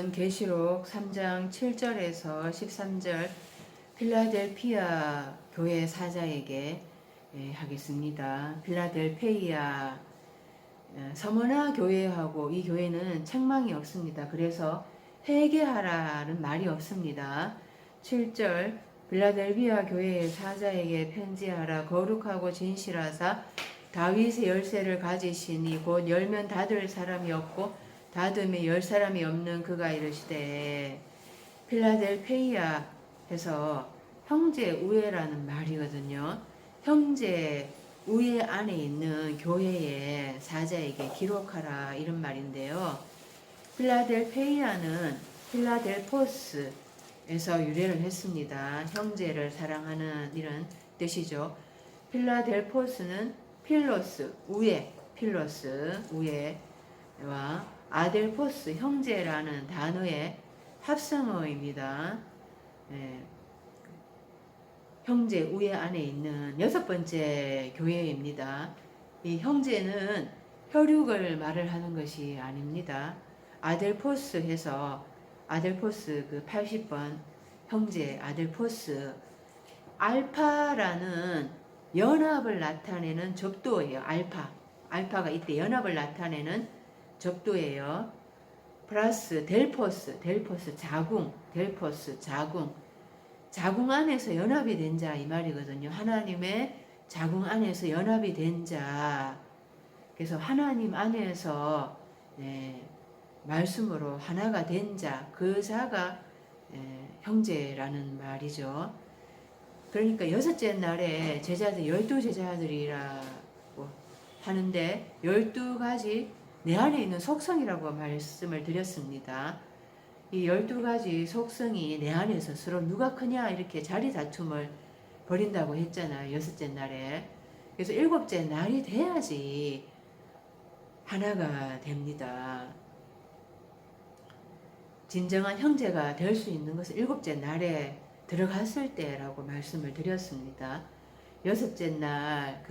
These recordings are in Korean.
오늘은 계시록 3장 7절에서 13절 필라델피아 교회 사자에게 하겠습니다. 필라델페이아 서머나 교회하고 이 교회는 책망이 없습니다. 그래서 회개하라는 말이 없습니다. 7절 필라델피아 교회의 사자에게 편지하라. 거룩하고 진실하사 다윗의 열쇠를 가지시니 곧 열면 닫을 사람이 없고 닫음에 열 사람이 없는 그가 이르시되, 필라델페이아 해서 형제 우애라는 말이거든요. 형제 우애 안에 있는 교회의 사자에게 기록하라 이런 말인데요. 필라델페이아는 필라델포스에서 유래를 했습니다. 형제를 사랑하는 이런 뜻이죠. 필라델포스는 필로스 우애, 필로스 우애와 아델포스 형제라는 단어의 합성어입니다. 형제 우애 안에 있는 여섯 번째 교회입니다. 이 형제는 혈육을 말을 하는 것이 아닙니다. 아델포스 해서 아델포스 그 80번 형제 아델포스 알파라는 연합을 나타내는 접도예요. 알파가 이때 연합을 나타내는 접도예요. 플러스 델포스 자궁 안에서 연합이 된 자 이 말이거든요. 하나님의 자궁 안에서 연합이 된 자. 그래서 하나님 안에서 말씀으로 하나가 된 자, 그 자가 형제라는 말이죠. 그러니까 여섯째 날에 제자들 12제자들이라고 하는데 12가지 내 안에 있는 속성이라고 말씀을 드렸습니다. 이 12가지 속성이 내 안에서 서로 누가 크냐 이렇게 자리 다툼을 벌인다고 했잖아요. 여섯째 날에. 그래서 일곱째 날이 돼야지 하나가 됩니다. 진정한 형제가 될 수 있는 것은 일곱째 날에 들어갔을 때라고 말씀을 드렸습니다. 여섯째 날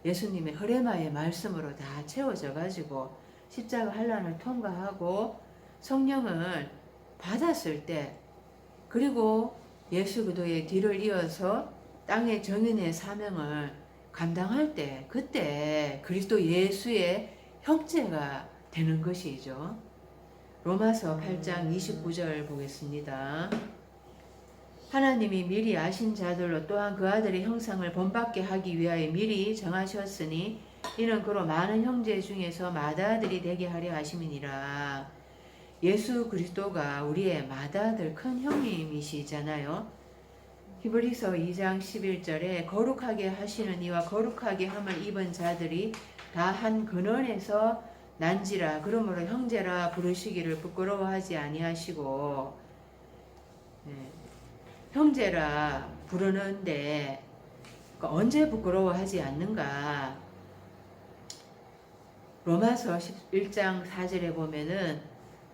예수님의 흐레마의 말씀으로 다 채워져 가지고 십자가 환난을 통과하고 성령을 받았을 때, 그리고 예수 그리스도의 뒤를 이어서 땅의 정인의 사명을 감당할 때, 그때 그리스도 예수의 형제가 되는 것이죠. 로마서 8장 29절 보겠습니다. 하나님이 미리 아신 자들로 또한 그 아들의 형상을 본받게 하기 위하여 미리 정하셨으니 이는 그로 많은 형제 중에서 맏아들이 되게 하려 하심이니라. 예수 그리스도가 우리의 맏아들 큰 형님이시잖아요. 히브리서 2장 11절에 거룩하게 하시는 이와 거룩하게 함을 입은 자들이 다 한 근원에서 난지라. 그러므로 형제라 부르시기를 부끄러워하지 아니하시고, 형제라 부르는데 언제 부끄러워하지 않는가? 로마서 11장 4절에 보면은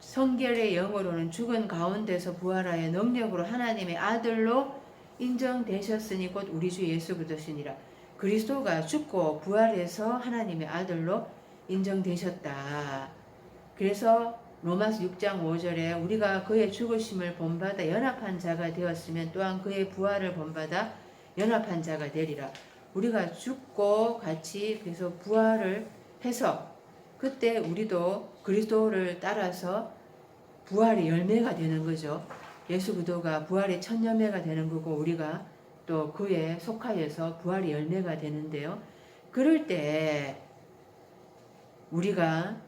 성결의 영으로는 죽은 가운데서 부활하여 능력으로 하나님의 아들로 인정되셨으니 곧 우리 주 예수 그리스도시니라. 그리스도가 죽고 부활해서 하나님의 아들로 인정되셨다. 그래서 로마서 6장 5절에 우리가 그의 죽으심을 본받아 연합한 자가 되었으면 또한 그의 부활을 본받아 연합한 자가 되리라. 우리가 죽고 같이 그래서 부활을 해서 그때 우리도 그리스도를 따라서 부활의 열매가 되는 거죠. 예수 그리스도가 부활의 첫 열매가 되는 거고 우리가 또 그에 속하여서 부활의 열매가 되는데요. 그럴 때 우리가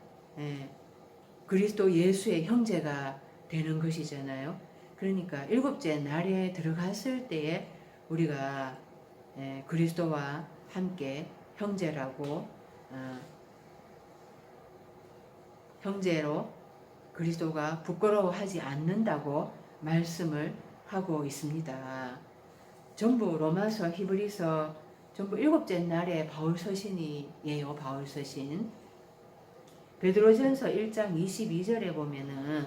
그리스도 예수의 형제가 되는 것이잖아요. 그러니까 일곱째 날에 들어갔을 때에 우리가 그리스도와 함께 형제로 그리스도가 부끄러워하지 않는다고 말씀을 하고 있습니다. 전부 로마서, 히브리서 전부 일곱째 날에 바울 서신이에요. 바울 서신. 베드로전서 1장 22절에 보면은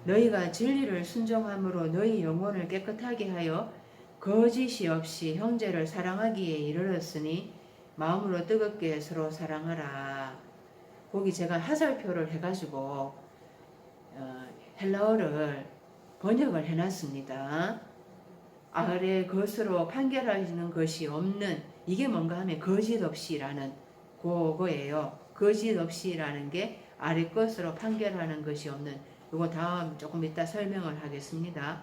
너희가 진리를 순종함으로 너희 영혼을 깨끗하게 하여 거짓이 없이 형제를 사랑하기에 이르렀으니 마음으로 뜨겁게 서로 사랑하라. 거기 제가 하살표를 해가지고 헬라어를 번역을 해놨습니다. 아래 것으로 판결하시는 것이 없는, 이게 뭔가 하면 거짓 없이라는 그거예요. 거짓 없이라는 게 아래 것으로 판결하는 것이 없는, 이거 다음 조금 이따 설명을 하겠습니다.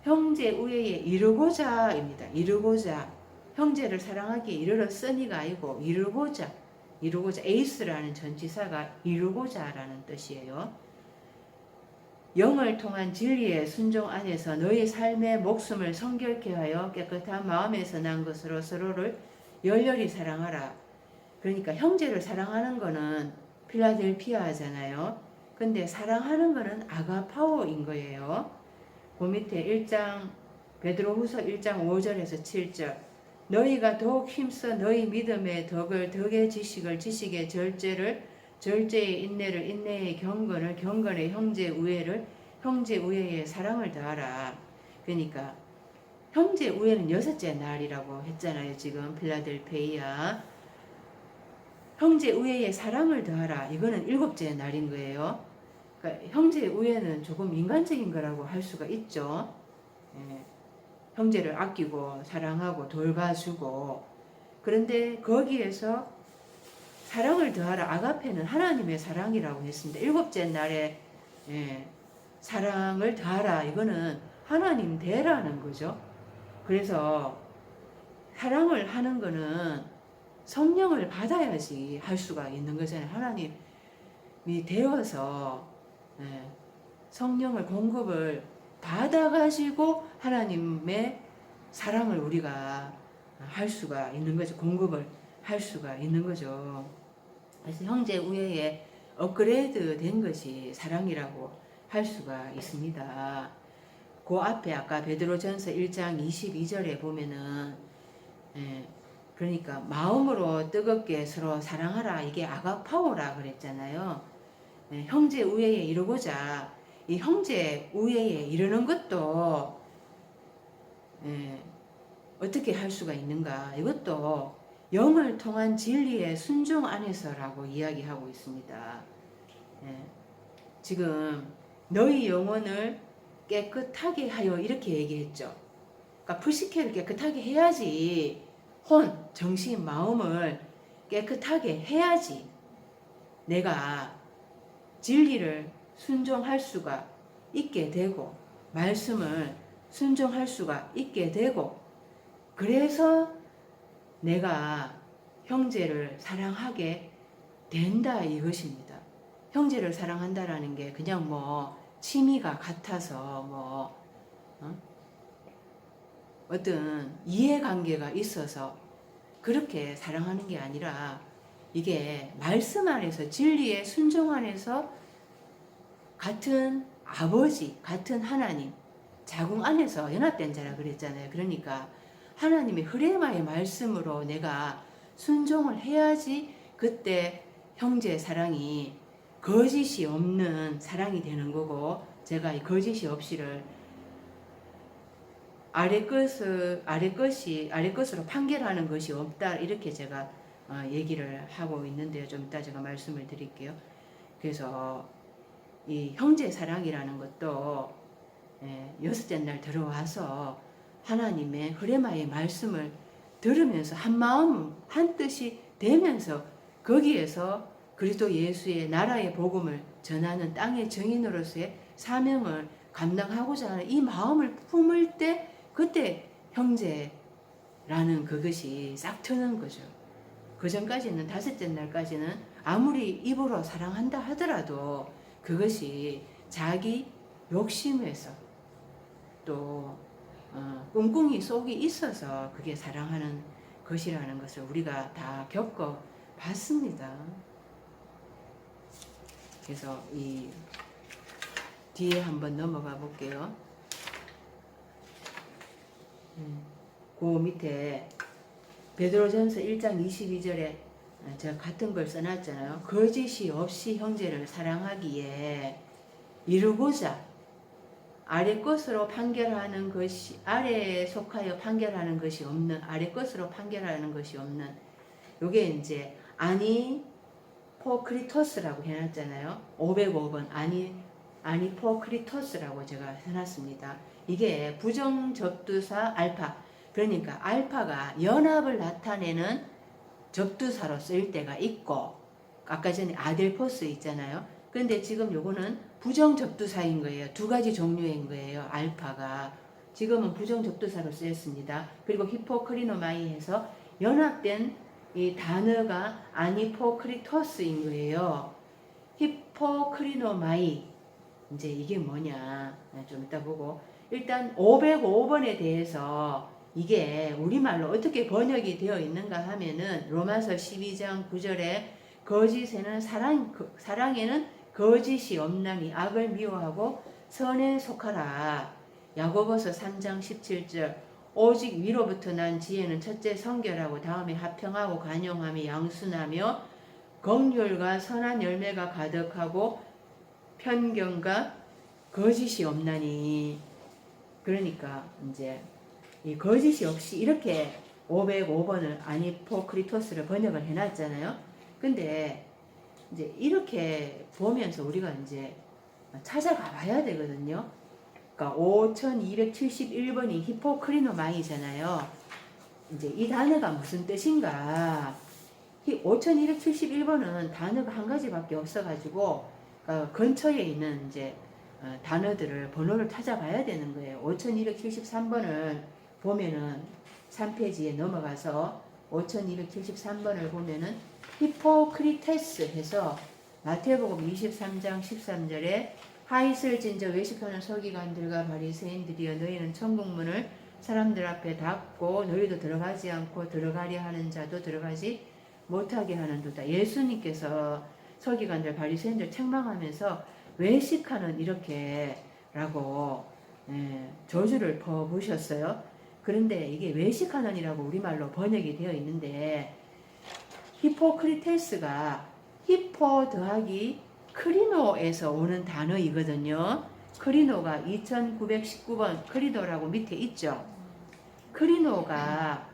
형제 우애에 이루고자입니다. 이루고자. 형제를 사랑하기에 이르렀으니가 아니고 이루고자. 에이스라는 전치사가 이루고자라는 뜻이에요. 영을 통한 진리의 순종 안에서 너희 삶의 목숨을 성결케 하여 깨끗한 마음에서 난 것으로 서로를 열렬히 사랑하라. 그러니까 형제를 사랑하는 거는 필라델피아잖아요. 근데 사랑하는 거는 아가파오인 거예요. 그 밑에 1장 베드로후서 1장 5절에서 7절 너희가 더욱 힘써 너희 믿음의 덕을 덕의 지식을 지식의 절제의 인내를 인내의 경건의 형제 우애를 형제 우애의 사랑을 더하라. 그러니까 형제 우애는 6째 날이라고 했잖아요. 지금 필라델페이아 형제 우애의 사랑을 더하라. 이거는 7째 날인 거예요. 그러니까 형제 우애는 조금 인간적인 거라고 할 수가 있죠. 예. 형제를 아끼고 사랑하고 돌봐주고, 그런데 거기에서 사랑을 더하라. 아가페는 하나님의 사랑이라고 했습니다. 7째 날에 사랑을 더하라. 이거는 하나님 대라는 거죠. 그래서 사랑을 하는 거는 성령을 받아야지 할 수가 있는 거잖아요. 하나님이 되어서 성령을 공급을 받아가지고 하나님의 사랑을 우리가 할 수가 있는 거죠. 공급을 할 수가 있는 거죠. 그래서 형제 우애에 업그레이드 된 것이 사랑이라고 할 수가 있습니다. 그 앞에 아까 베드로전서 1장 22절에 보면은 그러니까 마음으로 뜨겁게 서로 사랑하라. 이게 아가파오라 그랬잖아요. 형제 우애에 이루고자. 이 형제 우애에 이르는 것도 어떻게 할 수가 있는가? 이것도 영을 통한 진리의 순종 안에서라고 이야기하고 있습니다. 지금 너희 영혼을 깨끗하게 하여 이렇게 얘기했죠. 그러니까 푸시케를 깨끗하게 해야지 혼, 정신, 마음을 깨끗하게 해야지 내가 진리를 순종할 수가 있게 되고 말씀을 순종할 수가 있게 되고 그래서 내가 형제를 사랑하게 된다 이것입니다. 형제를 사랑한다라는 게 그냥 뭐 취미가 같아서 어떤 이해관계가 있어서 그렇게 사랑하는 게 아니라 이게 말씀 안에서 진리의 순종 안에서 같은 아버지, 같은 하나님, 자궁 안에서 연합된 자라 그랬잖아요. 그러니까 하나님의 흐레마의 말씀으로 내가 순종을 해야지 그때 형제 사랑이 거짓이 없는 사랑이 되는 거고, 제가 이 거짓이 없이를 아래 것으로 판결하는 것이 없다 이렇게 제가 얘기를 하고 있는데요. 좀 이따 제가 말씀을 드릴게요. 그래서 이 형제 사랑이라는 것도 6째 날 들어와서 하나님의 흐레마의 말씀을 들으면서 한 마음 한 뜻이 되면서 거기에서 그리스도 예수의 나라의 복음을 전하는 땅의 증인으로서의 사명을 감당하고자 하는 이 마음을 품을 때 그때 형제라는 그것이 싹 트는 거죠. 그 전까지는 5째 날까지는 아무리 입으로 사랑한다 하더라도 그것이 자기 욕심에서 또 꿍꿍이 속이 있어서 그게 사랑하는 것이라는 것을 우리가 다 겪어봤습니다. 그래서 이 뒤에 한번 넘어가 볼게요. 그 밑에 베드로전서 1장 22절에 제가 같은 걸 써놨잖아요. 거짓이 없이 형제를 사랑하기에 이루고자 아래 것으로 판결하는 것이 아래에 속하여 판결하는 것이 없는 아래 것으로 판결하는 것이 없는 요게 이제 아니 포크리토스라고 해놨잖아요. 505번 아니포크리토스라고 제가 해놨습니다. 이게 부정접두사 알파, 그러니까 알파가 연합을 나타내는 접두사로 쓰일 때가 있고, 아까 전에 아델포스 있잖아요. 근데 지금 요거는 부정접두사인 거예요. 두 가지 종류인 거예요. 알파가 지금은 부정접두사로 쓰였습니다. 그리고 히포크리노마이에서 연합된 이 단어가 아니포크리토스인 거예요. 히포크리노마이, 이제 이게 뭐냐 좀 이따 보고, 일단 505번에 대해서 이게 우리말로 어떻게 번역이 되어 있는가 하면은 로마서 12장 9절에 거짓에는 사랑에는 거짓이 없나니 악을 미워하고 선에 속하라. 야고보서 3장 17절 오직 위로부터 난 지혜는 첫째 성결하고 다음에 화평하고 관용하며 양순하며 긍휼과 선한 열매가 가득하고 편견과 거짓이 없나니. 그러니까 이제 이 거짓이 없이 이렇게 505번을 아니포크리토스를 번역을 해놨잖아요. 근데 이제 이렇게 보면서 우리가 이제 찾아가 봐야 되거든요. 그러니까 5271번이 히포크리노마이잖아요. 이제 이 단어가 무슨 뜻인가? 5271번은 단어가 한 가지밖에 없어가지고 근처에 있는 이제 단어들을 번호를 찾아봐야 되는 거예요. 5273번을 보면은 3페이지에 넘어가서 5273번을 보면은 히포크리테스 해서 마태복음 23장 13절에 하이슬진저 외식하는 서기관들과 바리새인들이여 너희는 천국문을 사람들 앞에 닫고 너희도 들어가지 않고 들어가려 하는 자도 들어가지 못하게 하는도다. 예수님께서 서기관들 바리새인들 책망하면서 외식하는 이렇게 라고 저주를 퍼부으셨어요. 그런데 이게 외식하는이라고 우리말로 번역이 되어 있는데 히포크리테스가 히포 더하기 크리노에서 오는 단어이거든요. 크리노가 2919번 크리노라고 밑에 있죠. 크리노가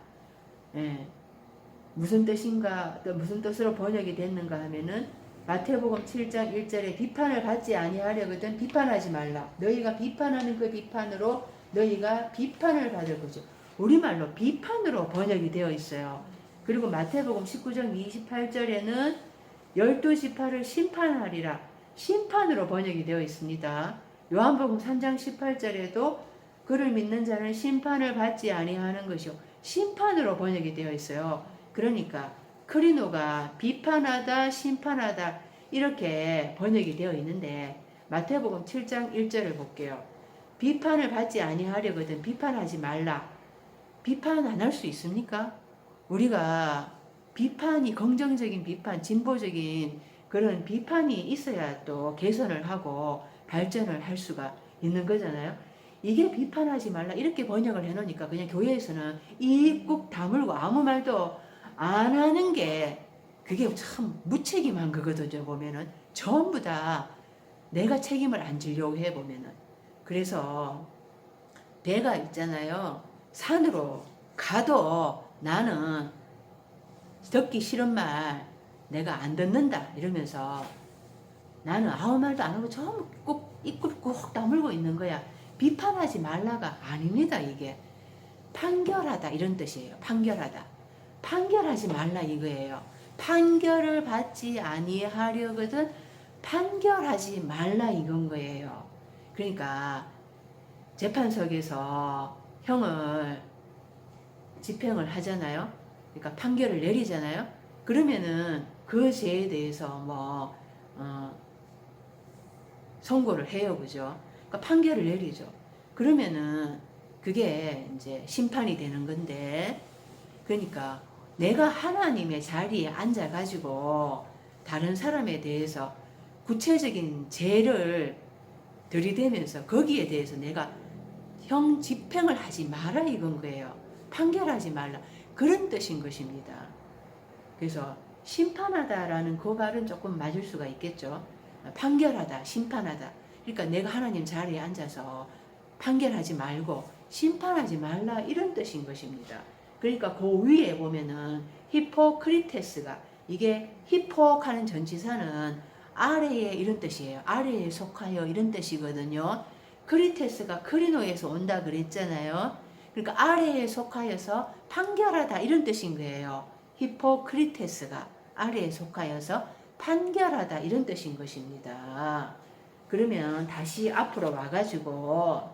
무슨 뜻인가, 또 무슨 뜻으로 번역이 됐는가 하면은 마태복음 7장 1절에 비판을 받지 아니하려거든 비판하지 말라. 너희가 비판하는 그 비판으로 너희가 비판을 받을 거죠. 우리말로 비판으로 번역이 되어 있어요. 그리고 마태복음 19장 28절에는 12지파를 심판하리라. 심판으로 번역이 되어 있습니다. 요한복음 3장 18절에도 그를 믿는 자는 심판을 받지 아니하는 것이요. 심판으로 번역이 되어 있어요. 그러니까 크리노가 비판하다, 심판하다 이렇게 번역이 되어 있는데 마태복음 7장 1절을 볼게요. 비판을 받지 아니하려거든 비판하지 말라. 비판 안 할 수 있습니까? 우리가 비판이 긍정적인 비판, 진보적인 그런 비판이 있어야 또 개선을 하고 발전을 할 수가 있는 거잖아요. 이게 비판하지 말라 이렇게 번역을 해놓으니까 그냥 교회에서는 입국 다물고 아무 말도 안 하는 게 그게 참 무책임한 거거든요. 보면은 전부 다 내가 책임을 안 지려고 해보면은. 그래서 배가 있잖아요. 산으로 가도 나는 듣기 싫은 말 내가 안 듣는다 이러면서 나는 아무 말도 안 하고 전부 꼭 입구를 꾹 다물고 있는 거야. 비판하지 말라가 아닙니다. 이게 판결하다 이런 뜻이에요. 판결하다. 판결하지 말라 이거예요. 판결을 받지 아니하려거든 판결하지 말라 이건 거예요. 그러니까 재판석에서 형을 집행을 하잖아요. 그러니까 판결을 내리잖아요. 그러면은 그 죄에 대해서 선고를 해요. 그죠? 그러니까 판결을 내리죠. 그러면은 그게 이제 심판이 되는 건데, 그러니까 내가 하나님의 자리에 앉아가지고 다른 사람에 대해서 구체적인 죄를 들이대면서 거기에 대해서 내가 형 집행을 하지 마라 이건 거예요. 판결하지 말라. 그런 뜻인 것입니다. 그래서 심판하다라는 그 말은 조금 맞을 수가 있겠죠. 판결하다, 심판하다. 그러니까 내가 하나님 자리에 앉아서 판결하지 말고 심판하지 말라 이런 뜻인 것입니다. 그러니까 그 위에 보면은 히포크리테스가 이게 히포하는 전치사는 아래에 이런 뜻이에요. 아래에 속하여 이런 뜻이거든요. 크리테스가 크리노에서 온다 그랬잖아요. 그러니까 아래에 속하여서 판결하다 이런 뜻인 거예요. 히포크리테스가 아래에 속하여서 판결하다 이런 뜻인 것입니다. 그러면 다시 앞으로 와가지고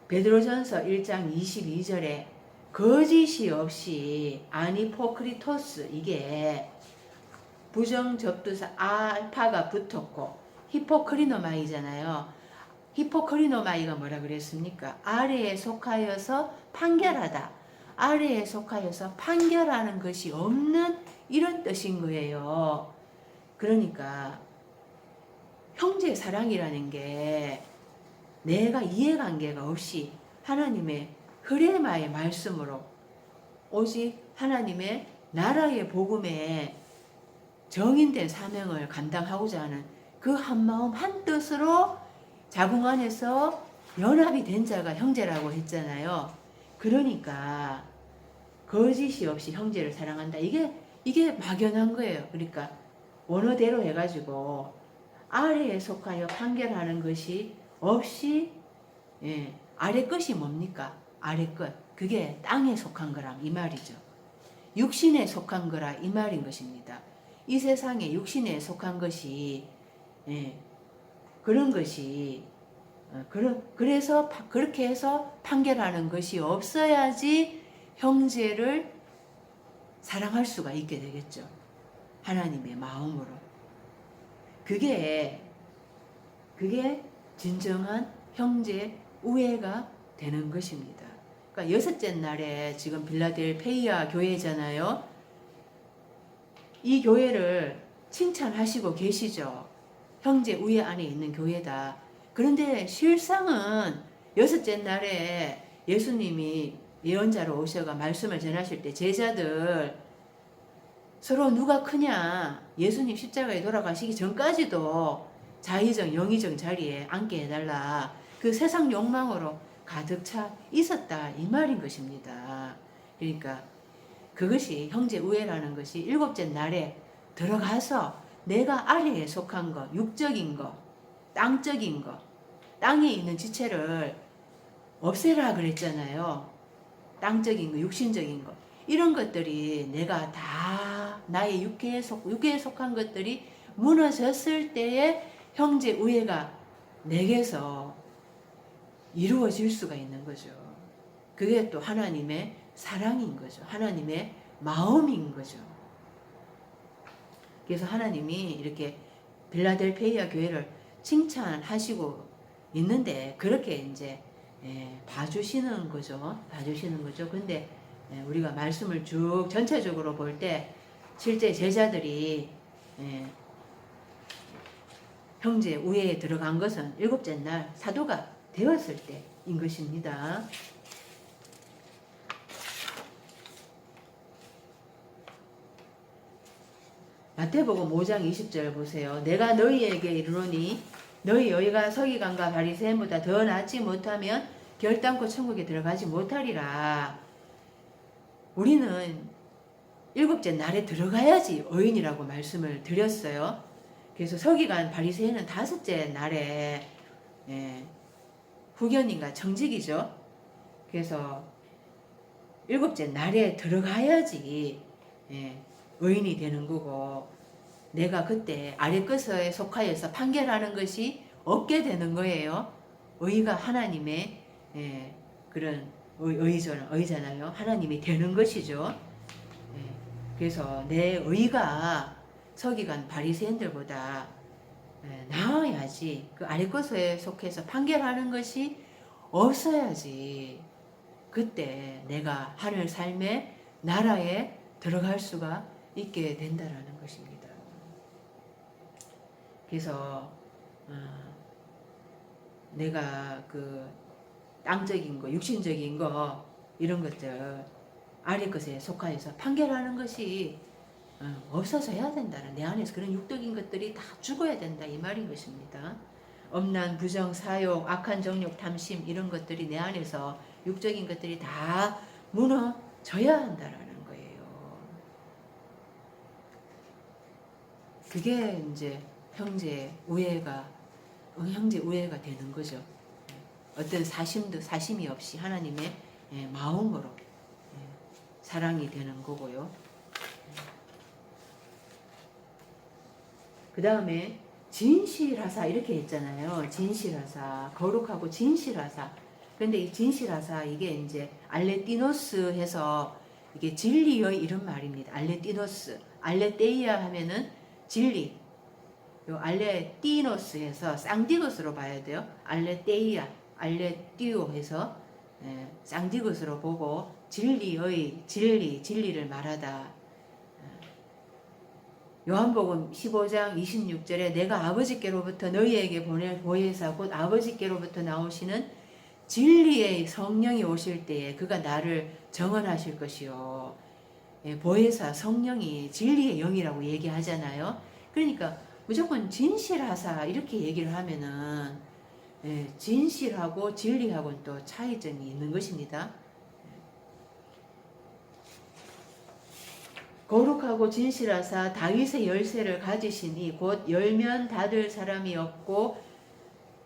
베드로전서 1장 22절에 거짓이 없이 아니포크리토스 이게 부정접두사 알파가 붙었고 히포크리노마이잖아요. 히포크리노마이가 뭐라 그랬습니까? 아래에 속하여서 판결하다. 아래에 속하여서 판결하는 것이 없는 이런 뜻인 거예요. 그러니까 형제 사랑이라는 게 내가 이해관계가 없이 하나님의 흐레마의 말씀으로 오직 하나님의 나라의 복음에 정인된 사명을 감당하고자 하는 그 한마음 한뜻으로 자궁 안에서 연합이 된 자가 형제라고 했잖아요. 그러니까 거짓이 없이 형제를 사랑한다. 이게 막연한 거예요. 그러니까 원어대로 해가지고 아래에 속하여 판결하는 것이 없이 아래 것이 뭡니까? 아래 것. 그게 땅에 속한 거라 이 말이죠. 육신에 속한 거라 이 말인 것입니다. 이 세상에 육신에 속한 것이 그런 것이 그래서 그렇게 해서 판결하는 것이 없어야지 형제를 사랑할 수가 있게 되겠죠. 하나님의 마음으로. 그게 진정한 형제 우애가 되는 것입니다. 그러니까 여섯째 날에 지금 빌라델페이아 교회잖아요. 이 교회를 칭찬하시고 계시죠. 형제 우애 안에 있는 교회다. 그런데 실상은 여섯째 날에 예수님이 예언자로 오셔가 말씀을 전하실 때 제자들 서로 누가 크냐 예수님 십자가에 돌아가시기 전까지도 자의적 영의적 자리에 앉게 해달라. 그 세상 욕망으로 가득 차 있었다 이 말인 것입니다. 그러니까 그것이 형제 우애라는 것이 일곱째 날에 들어가서 내가 아래에 속한 것, 육적인 것, 땅적인 것, 땅에 있는 지체를 없애라 그랬잖아요. 땅적인 것, 육신적인 것. 이런 것들이 내가 다 나의 육계에 속한 것들이 무너졌을 때에 형제 우애가 내게서 이루어질 수가 있는 거죠. 그게 또 하나님의 사랑인 거죠. 하나님의 마음인 거죠. 그래서 하나님이 이렇게 빌라델페이아 교회를 칭찬하시고 있는데 그렇게 이제 봐주시는 거죠. 봐주시는 거죠. 근데 우리가 말씀을 쭉 전체적으로 볼 때 실제 제자들이 형제 우애에 들어간 것은 일곱째 날 사도가 되었을 때인 것입니다. 마태복음 5장 20절 보세요. 내가 너희에게 이르노니 너희 여기가 서기관과 바리새인보다 더 낫지 못하면 결단코 천국에 들어가지 못하리라. 우리는 일곱째 날에 들어가야지 의인이라고 말씀을 드렸어요. 그래서 서기관 바리새인은 다섯째 날에 후견인과 청직이죠. 그래서 일곱째 날에 들어가야지 의인이 되는 거고 내가 그때 아래 것에 속하여서 판결하는 것이 없게 되는 거예요. 의가 하나님의 그런 의잖아요. 하나님이 되는 것이죠. 그래서 내 의가 서기관 바리새인들보다 나아야지 그 아래 것에 속해서 판결하는 것이 없어야지 그때 내가 하늘 삶의 나라에 들어갈 수가 있게 된다라는 것입니다. 그래서 내가 그 땅적인 거, 육신적인 거 이런 것들 아래 것에 속하여서 판결하는 것이 없어져야 된다는 내 안에서 그런 육적인 것들이 다 죽어야 된다 이 말인 것입니다. 엄난, 부정, 사욕, 악한 정욕, 탐심 이런 것들이 내 안에서 육적인 것들이 다 무너져야 한다라는 거예요. 그게 이제 형제 우애가 되는 거죠. 어떤 사심이 없이 하나님의 마음으로 사랑이 되는 거고요. 그 다음에 진실하사 이렇게 했잖아요. 진실하사, 거룩하고 진실하사. 근데 이 진실하사 이게 이제 알레띠노스 해서 이게 진리의 이런 말입니다. 알레띠노스, 알레테이아 하면은 진리. 요 알레띠노스 해서 쌍디귿으로 봐야 돼요. 알레테이아, 알레띠오 해서 쌍디귿으로 보고 진리를 말하다. 요한복음 15장 26절에 내가 아버지께로부터 너희에게 보낼 보혜사 곧 아버지께로부터 나오시는 진리의 성령이 오실 때에 그가 나를 정언하실 것이요. 보혜사 성령이 진리의 영이라고 얘기하잖아요. 그러니까 무조건 진실하사 이렇게 얘기를 하면은 진실하고 진리하고는 또 차이점이 있는 것입니다. 거룩하고 진실하사 다윗의 열쇠를 가지시니 곧 열면 닫을 사람이 없고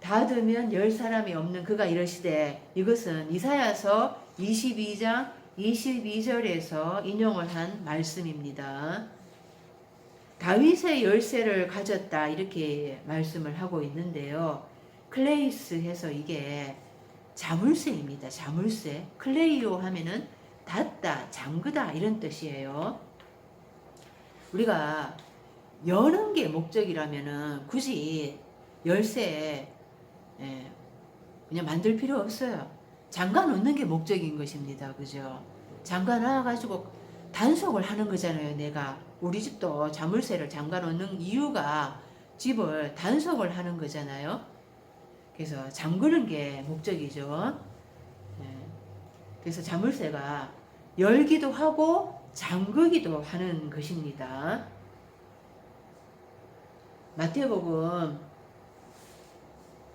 닫으면 열 사람이 없는 그가 이러시되 이것은 이사야서 22장 22절에서 인용을 한 말씀입니다. 다윗의 열쇠를 가졌다 이렇게 말씀을 하고 있는데요. 클레이스 해서 이게 자물쇠입니다. 자물쇠. 클레이오 하면은 닫다, 잠그다 이런 뜻이에요. 우리가 여는 게 목적이라면은 굳이 열쇠 그냥 만들 필요 없어요. 잠가 놓는 게 목적인 것입니다. 그죠? 잠가 놔가지고 단속을 하는 거잖아요. 내가 우리 집도 자물쇠를 잠가 놓는 이유가 집을 단속을 하는 거잖아요. 그래서 잠그는 게 목적이죠. 그래서 자물쇠가 열기도 하고 잠그기도 하는 것입니다. 마태복음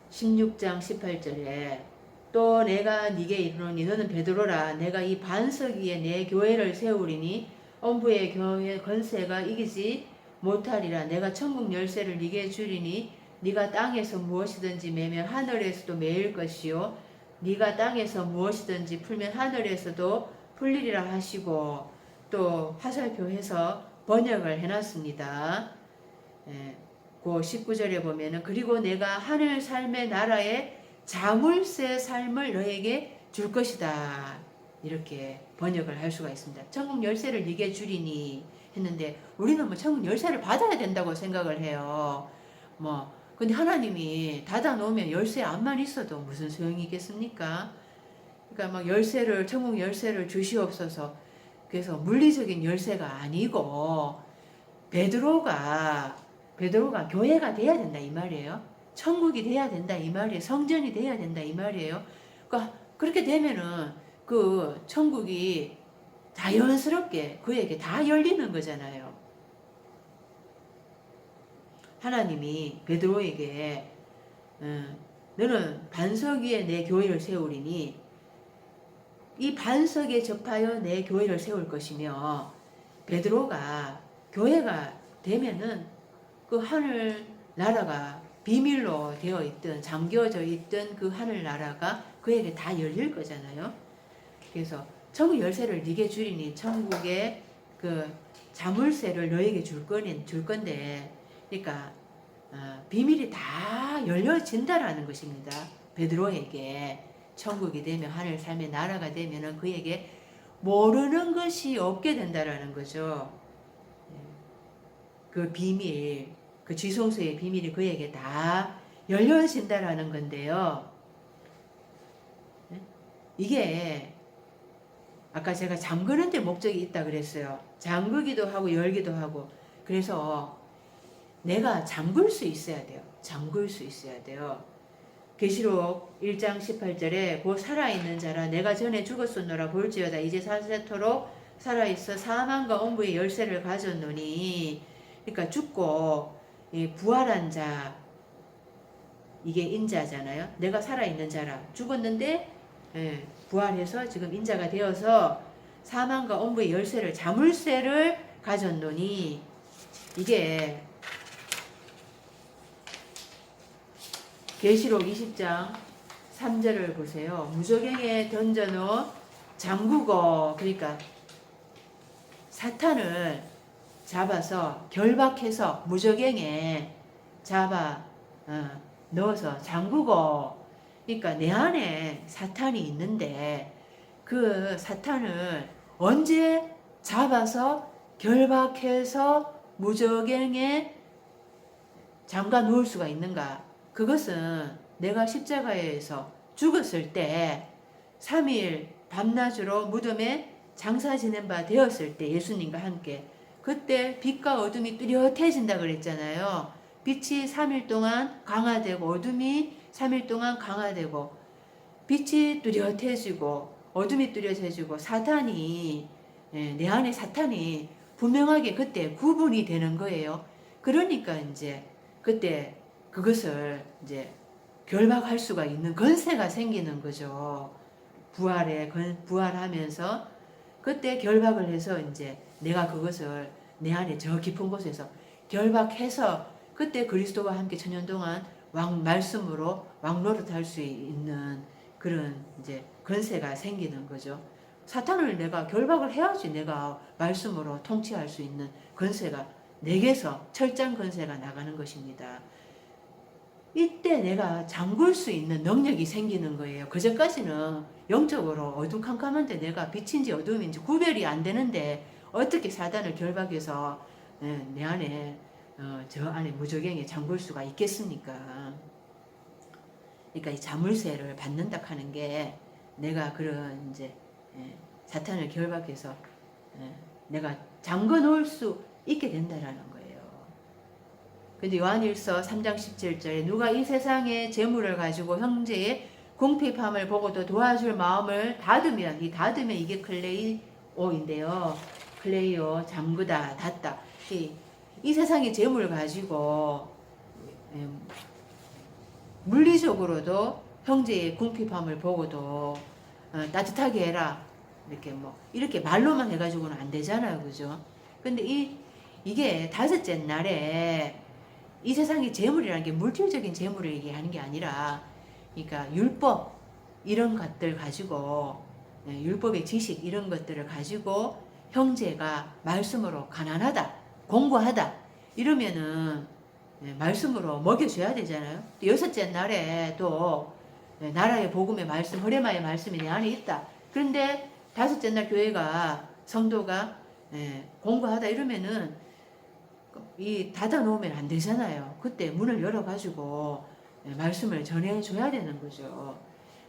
16장 18절에 또 내가 네게 이르노니 너는 베드로라 내가 이 반석 위에 내 교회를 세우리니 엄부의 교회 권세가 이기지 못하리라. 내가 천국 열쇠를 네게 주리니 네가 땅에서 무엇이든지 매면 하늘에서도 매일 것이요 네가 땅에서 무엇이든지 풀면 하늘에서도 풀리리라 하시고 또 화살표해서 번역을 해놨습니다. 그 19절에 보면은 그리고 내가 하늘 삶의 나라에 자물쇠 삶을 너에게 줄 것이다. 이렇게 번역을 할 수가 있습니다. 천국 열쇠를 네게 주리니 했는데 우리는 뭐 천국 열쇠를 받아야 된다고 생각을 해요. 근데 하나님이 닫아 놓으면 열쇠 안만 있어도 무슨 소용이 있겠습니까? 그러니까 막 천국 열쇠를 주시옵소서. 그래서 물리적인 열쇠가 아니고 베드로가 교회가 돼야 된다 이 말이에요. 천국이 돼야 된다 이 말이에요. 성전이 돼야 된다 이 말이에요. 그러니까 그렇게 되면은 그 천국이 자연스럽게 그에게 다 열리는 거잖아요. 하나님이 베드로에게 너는 반석 위에 내 교회를 세우리니 이 반석에 접하여 내 교회를 세울 것이며 베드로가 교회가 되면은 그 하늘 나라가 비밀로 되어 있던 잠겨져 있던 그 하늘 나라가 그에게 다 열릴 거잖아요. 그래서 천국 열쇠를 네게 주리니 천국의 그 자물쇠를 너에게 줄 건데 그러니까 비밀이 다 열려진다라는 것입니다. 베드로에게 천국이 되면 하늘 삶의 나라가 되면은 그에게 모르는 것이 없게 된다라는 거죠. 그 비밀, 그 지성소의 비밀이 그에게 다 열려진다라는 건데요. 이게 아까 제가 잠그는 데 목적이 있다 그랬어요. 잠그기도 하고 열기도 하고. 그래서 내가 잠글 수 있어야 돼요. 잠글 수 있어야 돼요. 계시록 1장 18절에 곧 살아있는 자라 내가 전에 죽었었노라 볼지어다 이제 사세토록 살아있어 사망과 엄부의 열쇠를 가졌노니 그러니까 죽고 부활한 자 이게 인자잖아요. 내가 살아있는 자라 죽었는데 부활해서 지금 인자가 되어서 사망과 엄부의 열쇠를 자물쇠를 가졌노니 이게 계시록 20장 3절을 보세요. 무저갱에 던져놓은 잠그고, 그러니까 사탄을 잡아서 결박해서 무저갱에 잡아 넣어서 잠그고, 그러니까 내 안에 사탄이 있는데 그 사탄을 언제 잡아서 결박해서 무저갱에 잠가 놓을 수가 있는가? 그것은 내가 십자가에서 죽었을 때 3일 밤낮으로 무덤에 장사 지낸 바 되었을 때 예수님과 함께 그때 빛과 어둠이 뚜렷해진다 그랬잖아요. 빛이 3일 동안 강화되고 어둠이 3일 동안 강화되고 빛이 뚜렷해지고 어둠이 뚜렷해지고 사탄이 내 안에 사탄이 분명하게 그때 구분이 되는 거예요. 그러니까 이제 그때 그것을 이제 결박할 수가 있는 권세가 생기는 거죠. 부활하면서 그때 결박을 해서 이제 내가 그것을 내 안에 저 깊은 곳에서 결박해서 그때 그리스도와 함께 천년 동안 말씀으로 왕노릇할 수 있는 그런 이제 권세가 생기는 거죠. 사탄을 내가 결박을 해야지 내가 말씀으로 통치할 수 있는 권세가 내게서 철장 권세가 나가는 것입니다. 이때 내가 잠글 수 있는 능력이 생기는 거예요. 그전까지는 영적으로 어둠캄캄한데 내가 빛인지 어둠인지 구별이 안 되는데 어떻게 사단을 결박해서 내 안에 저 안에 무저갱에 잠글 수가 있겠습니까? 그러니까 이 자물쇠를 받는다 하는 게 내가 그런 이제 사탄을 결박해서 내가 잠궈 놓을 수 있게 된다라는 거예요. 근데 요한일서 3장 17절에 누가 이 세상의 재물을 가지고 형제의 궁핍함을 보고도 도와줄 마음을 닫으면, 이 닫으면 이게 클레이오인데요. 클레이오, 잠그다, 닫다. 이 세상의 재물을 가지고 물리적으로도 형제의 궁핍함을 보고도 따뜻하게 해라. 이렇게 말로만 해가지고는 안 되잖아요. 그죠? 근데 이게 다섯째 날에 이 세상의 재물이라는 게 물질적인 재물을 얘기하는 게 아니라, 그러니까 율법 이런 것들 가지고 율법의 지식 이런 것들을 가지고 형제가 말씀으로 가난하다, 공부하다 이러면은 말씀으로 먹여줘야 되잖아요. 또 여섯째 날에 또 나라의 복음의 말씀, 호레마의 말씀이 내 안에 있다. 그런데 다섯째 날 교회가 성도가 공부하다 이러면은 이 닫아 놓으면 안 되잖아요. 그때 문을 열어 가지고 말씀을 전해 줘야 되는 거죠.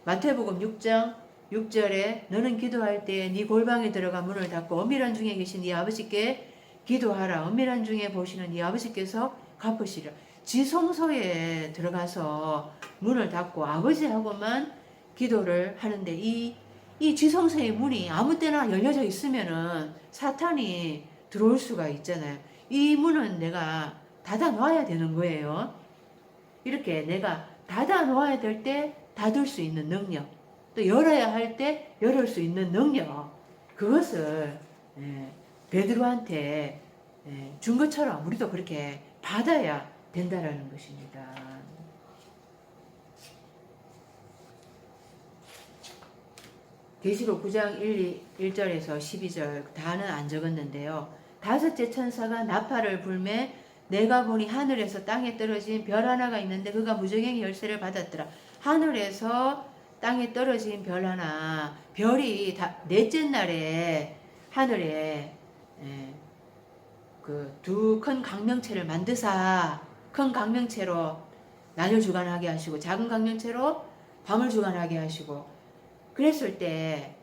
마태복음 6장 6절에 너는 기도할 때 네 골방에 들어가 문을 닫고 엄밀한 중에 계신 네 아버지께 기도하라. 엄밀한 중에 보시는 네 아버지께서 갚으시라. 지성소에 들어가서 문을 닫고 아버지하고만 기도를 하는데 이 지성소의 문이 아무 때나 열려져 있으면은 사탄이 들어올 수가 있잖아요. 이 문은 내가 닫아 놓아야 되는 거예요. 이렇게 내가 닫아 놓아야 될 때 닫을 수 있는 능력, 또 열어야 할 때 열을 수 있는 능력, 그것을 베드로한테 준 것처럼 우리도 그렇게 받아야 된다라는 것입니다. 계시록 9장 1절에서 12절 다는 안 적었는데요. 다섯째 천사가 나팔을 불매 내가 보니 하늘에서 땅에 떨어진 별 하나가 있는데 그가 무저갱의 열쇠를 받았더라. 하늘에서 땅에 떨어진 별 하나, 별이 넷째 날에 하늘에 그 두 큰 강명체를 만드사 큰 강명체로 낮을 주관하게 하시고 작은 강명체로 밤을 주관하게 하시고 그랬을 때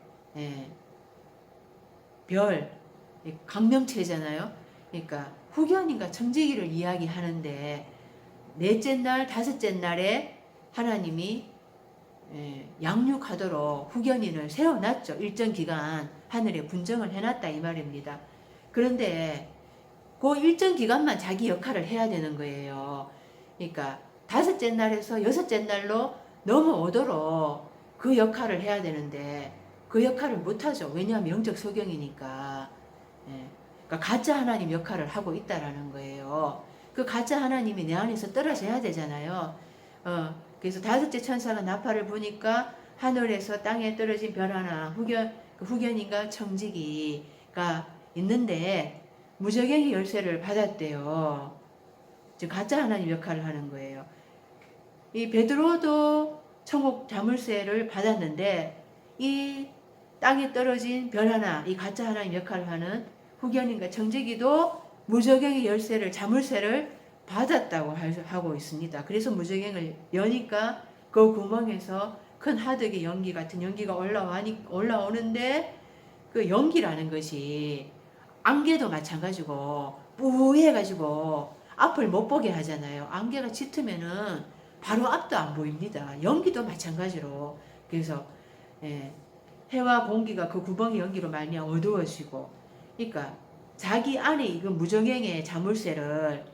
별 강명체잖아요. 그러니까 후견인과 청지기를 이야기하는데 넷째 날, 다섯째 날에 하나님이 양육하도록 후견인을 세워놨죠. 일정 기간 하늘에 분정을 해놨다 이 말입니다. 그런데 그 일정 기간만 자기 역할을 해야 되는 거예요. 그러니까 다섯째 날에서 여섯째 날로 넘어오도록 그 역할을 해야 되는데 그 역할을 못하죠. 왜냐하면 영적 소경이니까. 그러니까 가짜 하나님 역할을 하고 있다라는 거예요. 그 가짜 하나님이 내 안에서 떨어져야 되잖아요. 그래서 다섯째 천사가 나팔을 부니까 하늘에서 땅에 떨어진 별 하나, 후견인과 청지기가 있는데 무저갱이 열쇠를 받았대요. 즉 가짜 하나님 역할을 하는 거예요. 이 베드로도 천국 자물쇠를 받았는데 이 땅에 떨어진 별 하나, 이 가짜 하나님 역할을 하는 후견인과 청지기도 무저갱이 열쇠를, 자물쇠를 받았다고 하고 있습니다. 그래서 무저갱을 여니까 그 구멍에서 큰 하득의 연기 같은 연기가 올라오는데 그 연기라는 것이 안개도 마찬가지고 뿌해가지고 앞을 못 보게 하잖아요. 안개가 짙으면은 바로 앞도 안 보입니다. 연기도 마찬가지로. 그래서 해와 공기가 그 구멍의 연기로 말미암아 어두워지고, 그러니까 자기 안에 이거 무저갱의 자물쇠를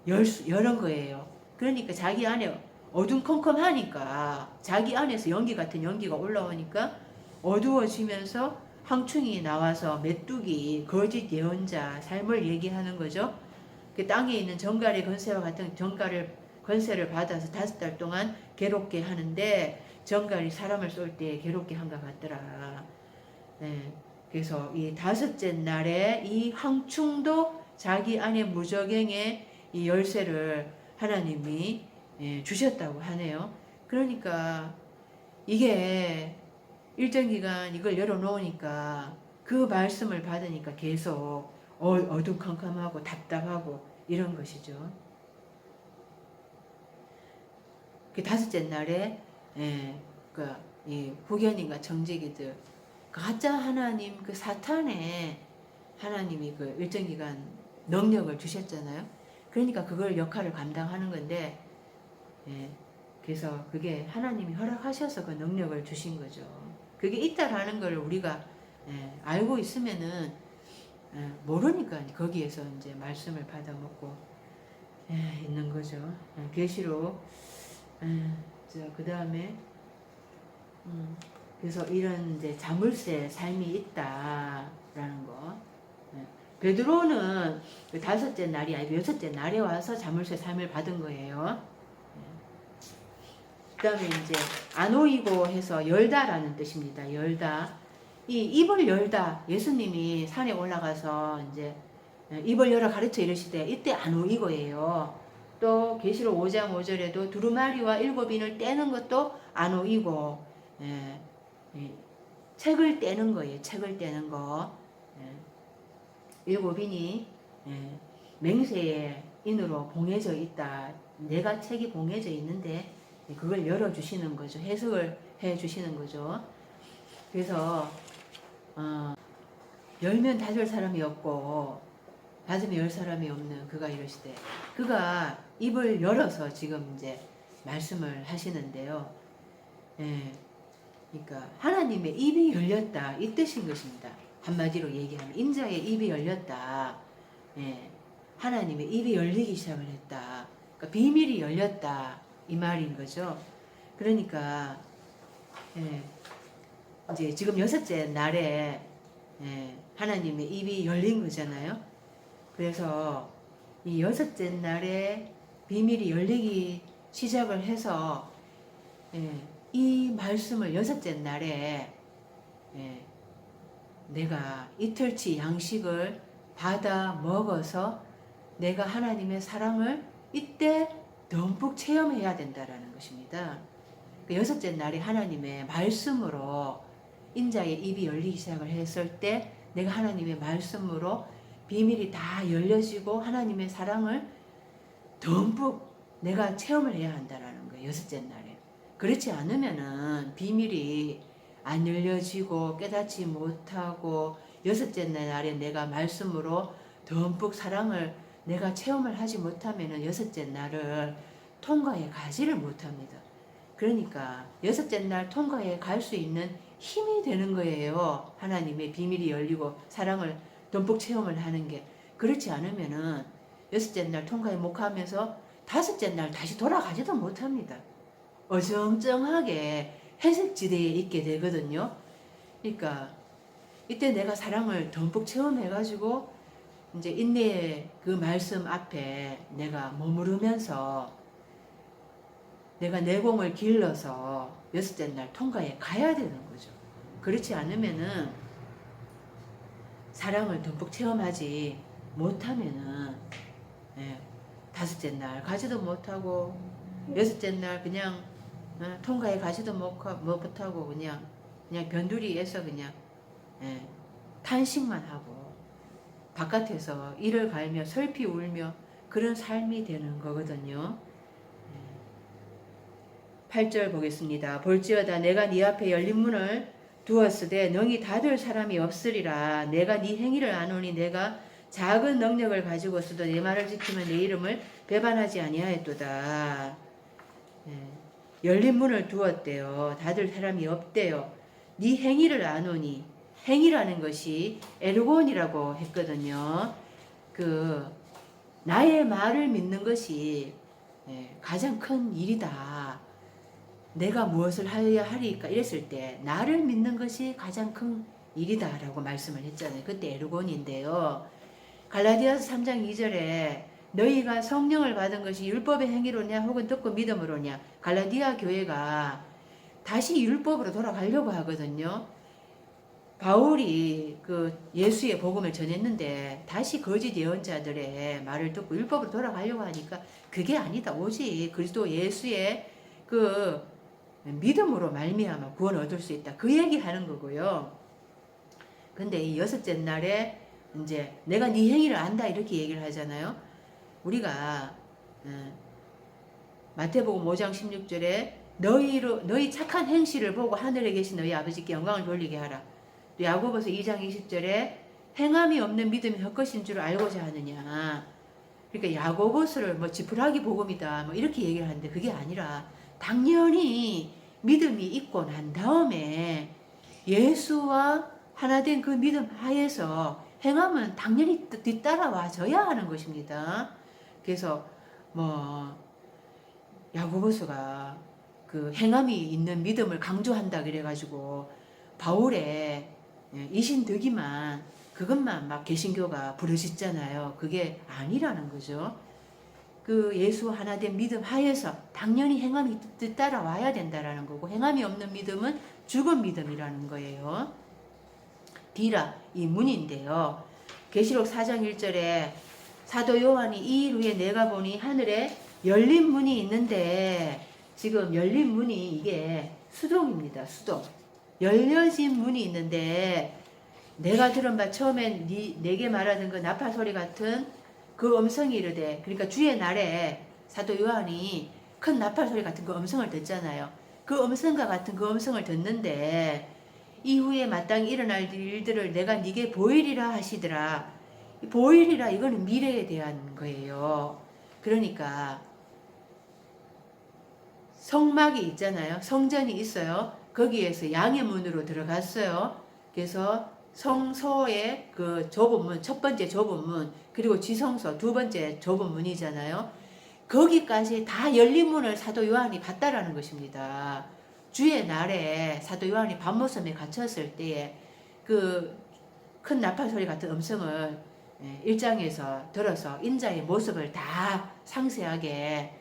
여는 거예요. 그러니까 자기 안에 어둠컴컴하니까 자기 안에서 연기 같은 연기가 올라오니까 어두워지면서 황충이 나와서 메뚜기, 거짓 예언자, 삶을 얘기하는 거죠. 그 땅에 있는 정갈의 권세와 같은 권세를 받아서 5달 동안 괴롭게 하는데 정갈이 사람을 쏠 때 괴롭게 한 것 같더라. 네. 그래서 이 5째 날에 이 황충도 자기 안에 무저갱의 이 열쇠를 하나님이 주셨다고 하네요. 그러니까 이게 일정 기간 이걸 열어놓으니까 그 말씀을 받으니까 계속 어두컴컴하고 답답하고 이런 것이죠. 그 5째 날에 이 후견인과 정직이들 가짜 하나님 그 사탄의 하나님이 그 일정 기간 능력을 주셨잖아요. 그러니까 그걸 역할을 감당하는 건데 그래서 그게 하나님이 허락하셔서 그 능력을 주신 거죠. 그게 있다라는 걸 우리가 알고 있으면은 모르니까 거기에서 이제 말씀을 받아 먹고 있는 거죠. 계시록 그 다음에 그래서 이런 이제 자물쇠 삶이 있다라는 거. 베드로는 그 5째 날이 아니고 6째 날에 와서 자물쇠 삶을 받은 거예요. 그 다음에 이제 아노이고 해서 열다라는 뜻입니다. 열다. 이 입을 열다. 예수님이 산에 올라가서 이제 입을 열어 가르쳐 이르시되 이때 아노이고예요. 또 계시록 5장 5절에도 두루마리와 7인을 떼는 것도 아노이고, 책을 떼는 거예요. 책을 떼는 거. 7인이 맹세의 인으로 봉해져 있다. 내가 책이 봉해져 있는데 그걸 열어주시는 거죠. 해석을 해주시는 거죠. 그래서 열면 닫을 사람이 없고 닫으면 열 사람이 없는 그가 이러시되, 그가 입을 열어서 지금 이제 말씀을 하시는데요. 그러니까 하나님의 입이 열렸다 이 뜻인 것입니다. 한마디로 얘기하면 인자의 입이 열렸다. 하나님의 입이 열리기 시작을 했다. 그러니까 비밀이 열렸다 이 말인 거죠. 그러니까 이제 지금 6째 날에 하나님의 입이 열린 거잖아요. 그래서 이 6째 날에 비밀이 열리기 시작을 해서 이 말씀을 6째 날에 내가 이틀치 양식을 받아 먹어서 내가 하나님의 사랑을 이때 듬뿍 체험해야 된다라는 것입니다. 그 6째 날에 하나님의 말씀으로 인자의 입이 열리기 시작을 했을 때 내가 하나님의 말씀으로 비밀이 다 열려지고 하나님의 사랑을 듬뿍 내가 체험을 해야 한다라는 거예요. 6째 날에. 그렇지 않으면은 비밀이 안 열려지고 깨닫지 못하고 6째 날에 내가 말씀으로 듬뿍 사랑을 내가 체험을 하지 못하면은 6째 날을 통과해 가지를 못합니다. 그러니까 6째 날 통과해 갈 수 있는 힘이 되는 거예요. 하나님의 비밀이 열리고 사랑을 듬뿍 체험을 하는 게. 그렇지 않으면은 6째 날 통과해 못 가면서 5째 날 다시 돌아가지도 못합니다. 어정쩡하게 회색지대에 있게 되거든요. 그러니까 이때 내가 사랑을 듬뿍 체험해가지고 이제 인내의 그 말씀 앞에 내가 머무르면서 내가 내공을 길러서 여섯째 날 통과해 가야 되는 거죠. 그렇지 않으면은 사랑을 듬뿍 체험하지 못하면은 예, 다섯째 날 가지도 못하고 여섯째 날 그냥 통과해 가지도 못하고 그냥 변두리에서 그냥 예, 탄식만 하고 바깥에서 이를 갈며 슬피 울며 그런 삶이 되는 거거든요. 8절 보겠습니다. 볼지어다 내가 네 앞에 열린 문을 두었으되 능히 닫을 사람이 없으리라. 내가 네 행위를 아노니 내가 작은 능력을 가지고서도 내 말을 지키면 내 이름을 배반하지 아니하였도다. 열린 문을 두었대요. 닫을 사람이 없대요. 네 행위를 아노니 행위라는 것이 에르곤이라고 했거든요. 나의 말을 믿는 것이 가장 큰 일이다. 내가 무엇을 하여야 하리까 이랬을 때 나를 믿는 것이 가장 큰 일이다라고 말씀을 했잖아요. 그때 에르곤인데요. 갈라디아서 3장 2절에 너희가 성령을 받은 것이 율법의 행위로냐 혹은 듣고 믿음으로냐. 갈라디아 교회가 다시 율법으로 돌아가려고 하거든요. 바울이 예수의 복음을 전했는데 다시 거짓 예언자들의 말을 듣고 율법으로 돌아가려고 하니까 그게 아니다. 오직 그리스도 예수의 믿음으로 말미암아 구원 얻을 수 있다. 그 얘기하는 거고요. 근데 이 여섯째 날에 이제 내가 네 행위를 안다 이렇게 얘기를 하잖아요. 우리가 마태복음 5장 16절에 너희 착한 행실을 보고 하늘에 계신 너희 아버지께 영광을 돌리게 하라. 또 야고보서 2장 20절에 행함이 없는 믿음이 헛것인 줄 알고자 하느냐. 그러니까 야고보서를 지푸라기 복음이다 이렇게 얘기를 하는데 그게 아니라 당연히 믿음이 있고 난 다음에 예수와 하나 된 그 믿음 하에서 행함은 당연히 뒤따라와줘야 하는 것입니다. 그래서 야고보서가 행함이 있는 믿음을 강조한다 그래가지고 바울의 이신득이만 그것만 막 개신교가 부르짖잖아요. 그게 아니라는 거죠. 예수 하나 된 믿음 하에서 당연히 행함이 따라와야 된다라는 거고 행함이 없는 믿음은 죽은 믿음이라는 거예요. 디라 이 문인데요. 계시록 4장 1절에 사도 요한이 이 일 후에 내가 보니 하늘에 열린 문이 있는데 지금 열린 문이 이게 수동입니다. 수동. 열려진 문이 있는데 내가 들은 바 처음엔 내게 말하던 그 나팔 소리 같은 그 음성이 이르되 그러니까 주의 날에 사도 요한이 큰 나팔 소리 같은 그 음성을 듣잖아요. 그 음성과 같은 그 음성을 듣는데 이후에 마땅히 일어날 일들을 내가 네게 보이리라 하시더라. 보이리라 이거는 미래에 대한 거예요. 그러니까 성막이 있잖아요. 성전이 있어요. 거기에서 양의 문으로 들어갔어요. 그래서 성소의 좁은 문, 첫 번째 좁은 문, 그리고 지성소 두 번째 좁은 문이잖아요. 거기까지 다 열린 문을 사도 요한이 봤다라는 것입니다. 주의 날에 사도 요한이 밤모섬에 갇혔을 때에 큰 나팔 소리 같은 음성을 1장에서 들어서 인자의 모습을 다 상세하게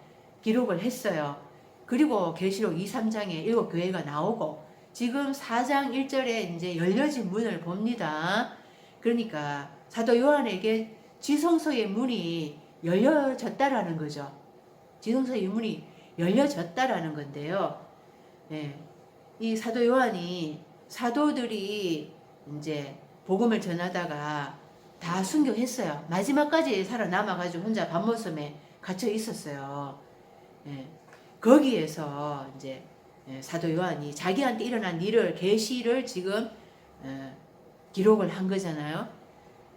기록을 했어요. 그리고 계시록 2, 3장에 7교회가 나오고 지금 4장 1절에 이제 열려진 문을 봅니다. 그러니까 사도 요한에게 지성소의 문이 열려졌다라는 거죠. 지성소의 문이 열려졌다라는 건데요. 이 사도 요한이 사도들이 이제 복음을 전하다가 다 순교했어요. 마지막까지 살아남아가지고 혼자 밤모섬에 갇혀 있었어요. 거기에서 이제 사도 요한이 자기한테 일어난 일을 계시를 지금 기록을 한 거잖아요.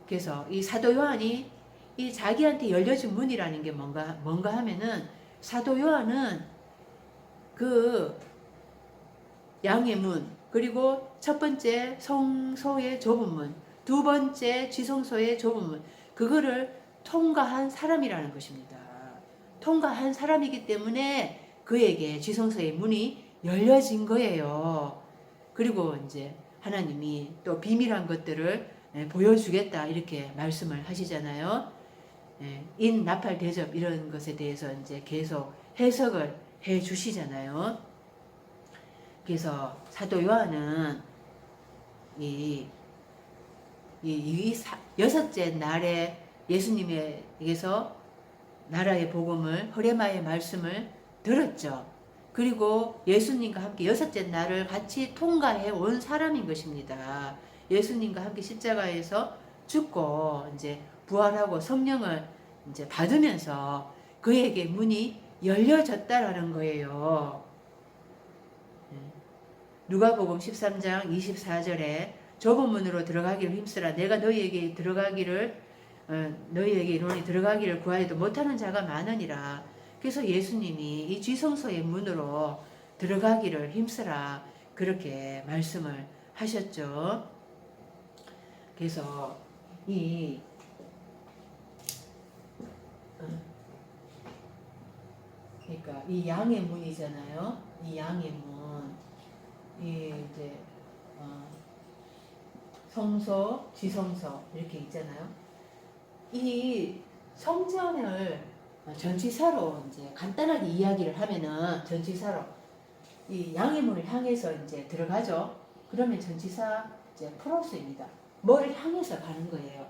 그래서 이 사도 요한이 이 자기한테 열려진 문이라는 게 뭔가 하면은 사도 요한은 양의 문, 그리고 첫 번째 성소의 좁은 문, 두 번째 지성소의 좁은 문, 그거를 통과한 사람이라는 것입니다. 통과한 사람이기 때문에 그에게 지성소의 문이 열려진 거예요. 그리고 이제 하나님이 또 비밀한 것들을 보여주겠다 이렇게 말씀을 하시잖아요. 인, 나팔, 대접 이런 것에 대해서 이제 계속 해석을 해 주시잖아요. 그래서 사도 요한은 여섯째 날에 예수님에게서 나라의 복음을, 허레마의 말씀을 들었죠. 그리고 예수님과 함께 여섯째 날을 같이 통과해 온 사람인 것입니다. 예수님과 함께 십자가에서 죽고 이제 부활하고 성령을 이제 받으면서 그에게 문이 열려졌다라는 거예요. 누가복음 13장 24절에 좁은 문으로 들어가기를 힘쓰라. 내가 너희에게 너희에게 이르노니 들어가기를 구하여도 못하는 자가 많으니라. 그래서 예수님이 이 쥐성소의 문으로 들어가기를 힘쓰라. 그렇게 말씀을 하셨죠. 그래서 그러니까 이 양의 문이잖아요. 이 양의 문. 이제 성소, 지성소 이렇게 있잖아요. 이 성전을 전치사로 이제 간단하게 이야기를 하면은 전치사로 이 양의 문을 향해서 이제 들어가죠. 그러면 전치사 이제 프로스입니다. 뭐를 향해서 가는 거예요.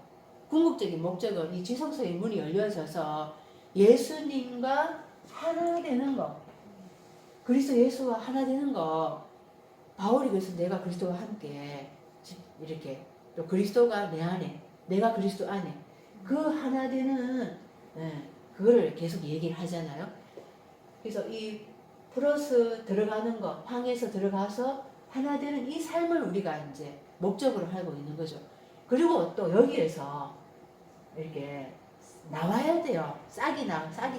궁극적인 목적은 이 지성소의 문이 열려져서 예수님과 하나 되는 거, 그리스도 예수와 하나 되는 거. 바울이 그래서 내가 그리스도와 함께 이렇게 또 그리스도가 내 안에, 내가 그리스도 안에 그 하나 되는 그거를 계속 얘기를 하잖아요. 그래서 이 플러스 들어가는 거, 향해서 들어가서 하나 되는 이 삶을 우리가 이제 목적으로 하고 있는 거죠. 그리고 또 여기에서 이렇게 나와야 돼요. 싹이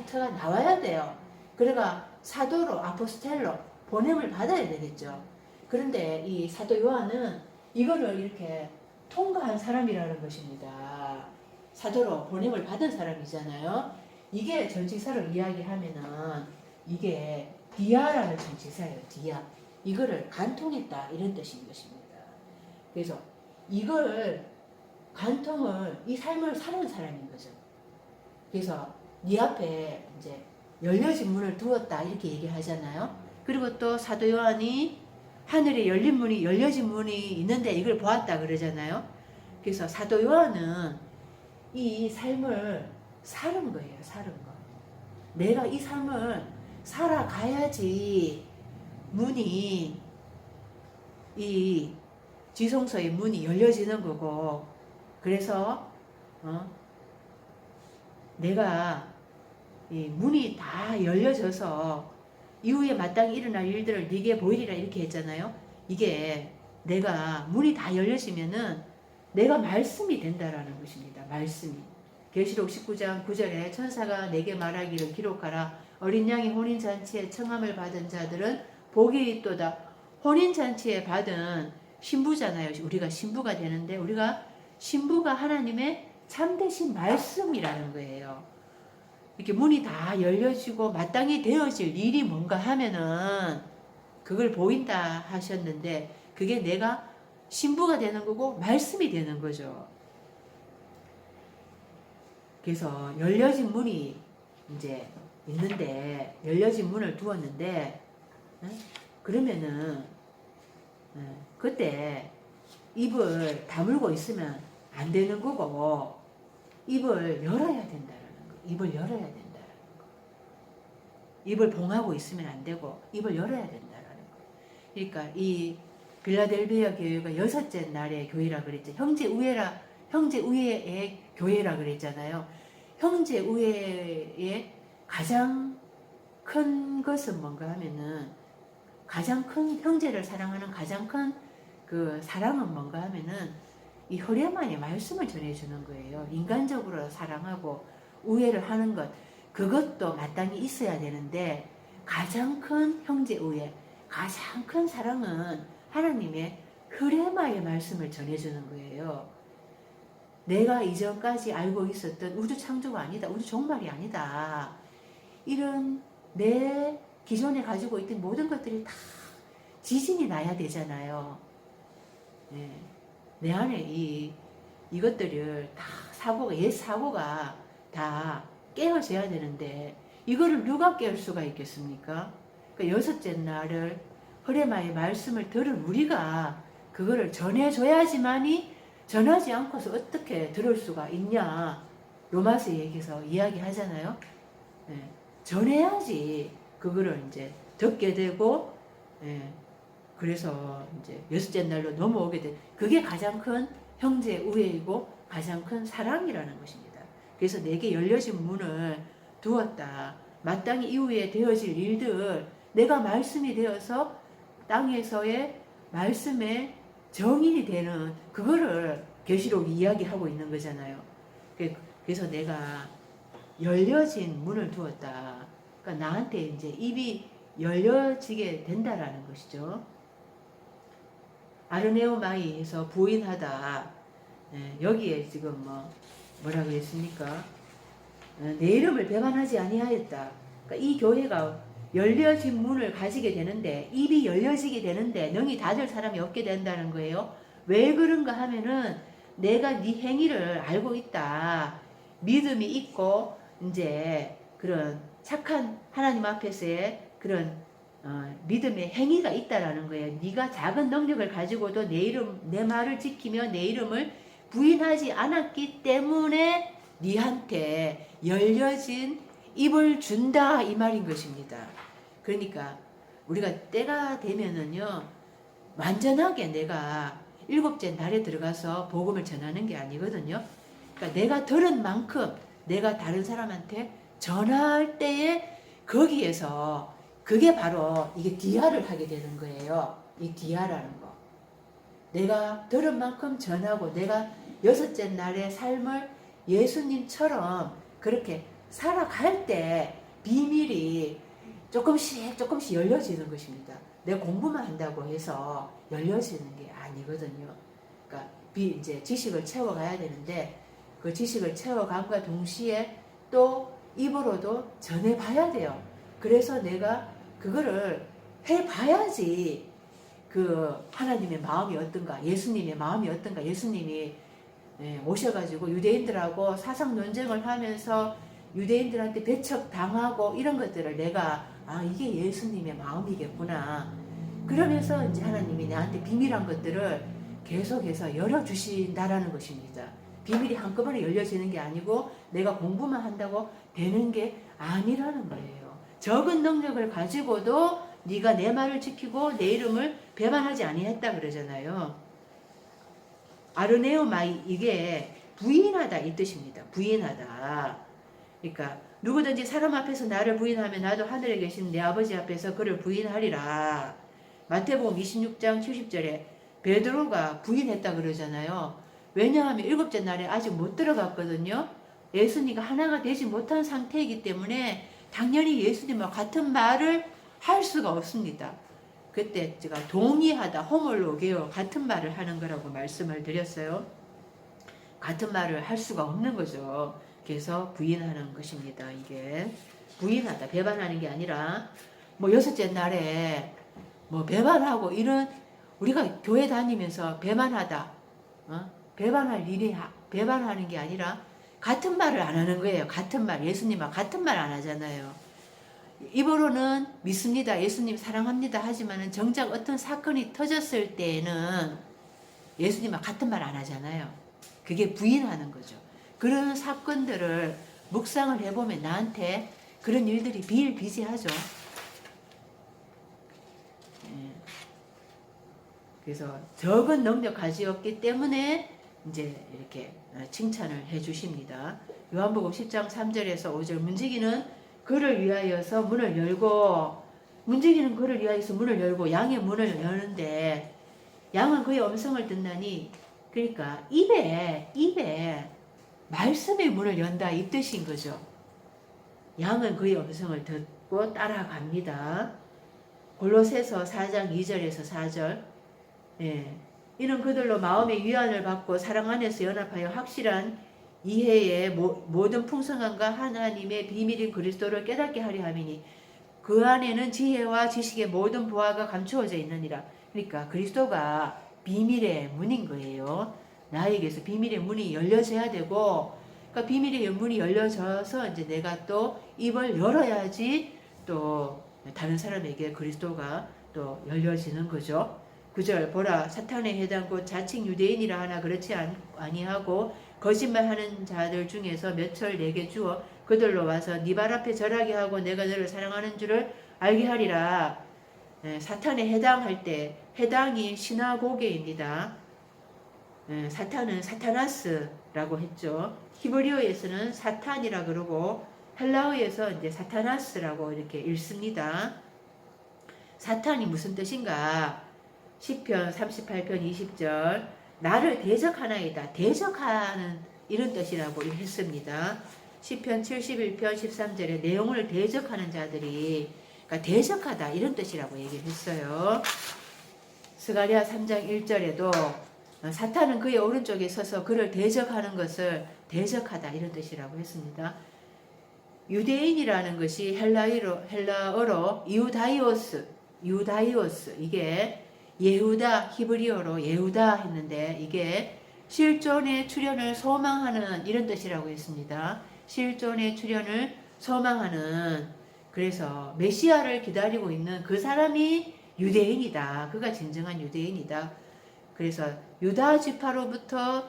터가 나와야 돼요. 그래가 사도로, 아포스텔로 보냄을 받아야 되겠죠. 그런데 이 사도 요한은 이거를 이렇게 통과한 사람이라는 것입니다. 사도로 보냄을 받은 사람이잖아요. 이게 전치사를 이야기하면은 이게 디아라는 전치사예요. 디아. 이거를 간통했다 이런 뜻인 것입니다. 그래서 이걸 간통을 이 삶을 사는 사람인 거죠. 그래서 네 앞에 이제 열려진 문을 두었다 이렇게 얘기하잖아요. 그리고 또 사도 요한이 하늘에 열려진 문이 있는데 이걸 보았다 그러잖아요. 그래서 사도 요한은 이 삶을 사는 거예요. 사는 거. 내가 이 삶을 살아가야지 문이, 이 지성소의 문이 열려지는 거고, 그래서 내가 이 문이 다 열려져서 이후에 마땅히 일어날 일들을 네게 보이리라 이렇게 했잖아요. 이게 내가 문이 다 열려지면은 내가 말씀이 된다라는 것입니다. 말씀이. 계시록 19장 9절에 천사가 내게 말하기를 기록하라. 어린 양이 혼인잔치에 청함을 받은 자들은 복이 있도다. 혼인잔치에 받은 신부잖아요. 우리가 신부가 되는데 우리가 신부가 하나님의 참되신 말씀이라는 거예요. 이렇게 문이 다 열려지고 마땅히 되어질 일이 뭔가 하면은 그걸 보인다 하셨는데 그게 내가 신부가 되는 거고 말씀이 되는 거죠. 그래서 열려진 문이 이제 있는데 열려진 문을 두었는데 그러면은 그때 입을 다물고 있으면 안 되는 거고 입을 열어야 된다라는 거. 입을 열어야 된다라는 거. 입을 봉하고 있으면 안 되고 입을 열어야 된다라는 거. 그러니까 이 빌라델비아 교회가 여섯째 날의 교회라 그랬죠. 형제 우애의 교회라 그랬잖아요. 형제 우애의 가장 큰 것은 뭔가 하면은 가장 큰 형제를 사랑하는 가장 큰 그 사랑은 뭔가 하면은 이 허레만의 말씀을 전해주는 거예요. 인간적으로 사랑하고 우애를 하는 것 그것도 마땅히 있어야 되는데 가장 큰 형제 우애 가장 큰 사랑은 하나님의 흐레마의 말씀을 전해주는 거예요. 내가 이전까지 알고 있었던 우주 창조가 아니다. 우주 종말이 아니다. 이런 내 기존에 가지고 있던 모든 것들이 다 지진이 나야 되잖아요. 네. 내 안에 이것들을 다 옛 사고가 다 깨어져야 되는데 이거를 누가 깨울 수가 있겠습니까? 그러니까 여섯째 날을 허레마의 말씀을 들은 우리가 그거를 전해줘야지만이 전하지 않고서 어떻게 들을 수가 있냐. 로마서 얘기에서 이야기하잖아요. 예, 전해야지 그거를 이제 듣게 되고, 예, 그래서 이제 여섯째 날로 넘어오게 돼. 그게 가장 큰 형제 우애이고 가장 큰 사랑이라는 것입니다. 그래서 내게 열려진 문을 두었다. 마땅히 이후에 되어질 일들, 내가 말씀이 되어서 땅에서의 말씀의 정인이 되는 그거를 계시록이 이야기하고 있는 거잖아요. 그래서 내가 열려진 문을 두었다. 그러니까 나한테 이제 입이 열려지게 된다라는 것이죠. 아르네오마이에서 부인하다. 여기에 지금 뭐라 그랬습니까? 내 이름을 배반하지 아니하였다. 그러니까 이 교회가 열려진 문을 가지게 되는데, 입이 열려지게 되는데 능히 닫을 사람이 없게 된다는 거예요. 왜 그런가 하면은 내가 네 행위를 알고 있다. 믿음이 있고 이제 그런 착한 하나님 앞에서의 그런 믿음의 행위가 있다라는 거예요. 네가 작은 능력을 가지고도 내 말을 지키며 내 이름을 부인하지 않았기 때문에 네한테 열려진 입을 준다 이 말인 것입니다. 그러니까 우리가 때가 되면은요, 완전하게 내가 일곱째 날에 들어가서 복음을 전하는 게 아니거든요. 그러니까 내가 들은 만큼 내가 다른 사람한테 전할 때에 거기에서 그게 바로 이게 디아를 하게 되는 거예요. 이 디아라는 거. 내가 들은 만큼 전하고 내가 여섯째 날의 삶을 예수님처럼 그렇게 살아갈 때 비밀이 조금씩 열려지는 것입니다. 내가 공부만 한다고 해서 열려지는 게 아니거든요. 그러니까 이제 지식을 채워가야 되는데 그 지식을 채워감과 동시에 또 입으로도 전해봐야 돼요. 그래서 내가 그거를 해봐야지 그 하나님의 마음이 어떤가, 예수님의 마음이 어떤가, 예수님이 오셔가지고 유대인들하고 사상 논쟁을 하면서 유대인들한테 배척당하고 이런 것들을 내가 이게 예수님의 마음이겠구나. 그러면서 이제 하나님이 나한테 비밀한 것들을 계속해서 열어주신다라는 것입니다. 비밀이 한꺼번에 열려지는 게 아니고 내가 공부만 한다고 되는 게 아니라는 거예요. 적은 능력을 가지고도 네가 내 말을 지키고 내 이름을 배반하지 아니했다 그러잖아요. 아르네오마이, 이게 부인하다 이 뜻입니다. 부인하다. 그러니까 누구든지 사람 앞에서 나를 부인하면 나도 하늘에 계신 내 아버지 앞에서 그를 부인하리라. 마태복음 26장 70절에 베드로가 부인했다 그러잖아요. 왜냐하면 일곱째 날에 아직 못 들어갔거든요. 예수님과 하나가 되지 못한 상태이기 때문에 당연히 예수님과 같은 말을 할 수가 없습니다. 그때 제가 동의하다, 호몰로게요, 같은 말을 하는 거라고 말씀을 드렸어요. 같은 말을 할 수가 없는 거죠. 그래서 부인하는 것입니다. 이게 부인하다, 배반하는 게 아니라 여섯째 날에 배반하고 이런, 우리가 교회 다니면서 배반하다, 배반할 일이 배반하는 게 아니라 같은 말을 안 하는 거예요. 같은 말, 예수님과 같은 말 안 하잖아요. 입으로는 믿습니다, 예수님 사랑합니다 하지만은 정작 어떤 사건이 터졌을 때에는 예수님과 같은 말 안 하잖아요. 그게 부인하는 거죠. 그런 사건들을 묵상을 해보면 나한테 그런 일들이 비일비재하죠. 그래서 적은 능력 가지었기 때문에 이제 이렇게 칭찬을 해 주십니다. 요한복음 10장 3절에서 5절, 문지기는 그를 위하여서 문을 열고, 문지기는 그를 위하여서 문을 열고 양의 문을 여는데 양은 그의 음성을 듣나니, 그러니까 입에 말씀의 문을 연다 이 뜻인 거죠. 양은 그의 음성을 듣고 따라갑니다. 골로새서 4장 2절에서 4절, 이는 그들로 마음의 위안을 받고 사랑 안에서 연합하여 확실한 이해의 모든 풍성함과 하나님의 비밀인 그리스도를 깨닫게 하려 함이니 그 안에는 지혜와 지식의 모든 보화가 감추어져 있느니라. 그러니까 그리스도가 비밀의 문인 거예요. 나에게서 비밀의 문이 열려져야 되고, 그러니까 비밀의 문이 열려져서 이제 내가 또 입을 열어야지 또 다른 사람에게 그리스도가 또 열려지는 거죠. 9절 보라 사탄의 해당 곧 자칭 유대인이라 하나 그렇지 아니하고 거짓말하는 자들 중에서 몇철 내게 주어 그들로 와서 네 발 앞에 절하게 하고 내가 너를 사랑하는 줄을 알게 하리라. 사탄에 해당할 때 해당이 시나고게입니다. 사탄은 사타나스라고 했죠. 히브리어에서는 사탄이라 그러고 헬라어에서 이제 사타나스라고 이렇게 읽습니다. 사탄이 무슨 뜻인가? 시편 38편 20절 나를 대적하나이다. 대적하는 이런 뜻이라고 했습니다. 시편 71편 13절에 내용을 대적하는 자들이 그러니까 대적하다 이런 뜻이라고 얘기를 했어요. 스가랴 3장 1절에도 사탄은 그의 오른쪽에 서서 그를 대적하는 것을 대적하다 이런 뜻이라고 했습니다. 유대인이라는 것이 헬라어로 이우다이오스 이게 예후다 히브리어로 예후다 했는데 이게 실존의 출현을 소망하는 이런 뜻이라고 했습니다. 실존의 출현을 소망하는 그래서 메시아를 기다리고 있는 그 사람이 유대인이다. 그가 진정한 유대인이다. 그래서 유다 지파로부터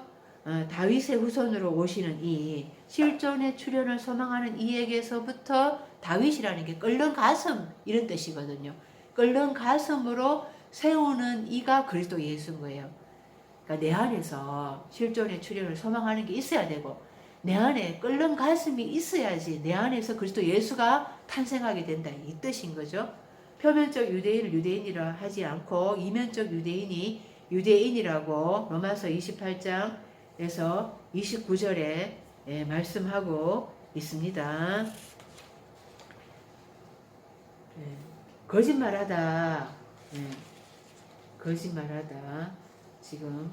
다윗의 후손으로 오시는 이 실존의 출현을 소망하는 이에게서부터 다윗이라는 게 끓는 가슴 이런 뜻이거든요. 끓는 가슴으로 세우는 이가 그리스도 예수인 거예요. 그러니까 내 안에서 실존의 출현을 소망하는 게 있어야 되고 내 안에 끓는 가슴이 있어야지 내 안에서 그리스도 예수가 탄생하게 된다 이 뜻인 거죠. 표면적 유대인을 유대인이라 하지 않고 이면적 유대인이 유대인이라고 로마서 28장에서 29절에 말씀하고 있습니다. 거짓말하다. 거짓말하다. 지금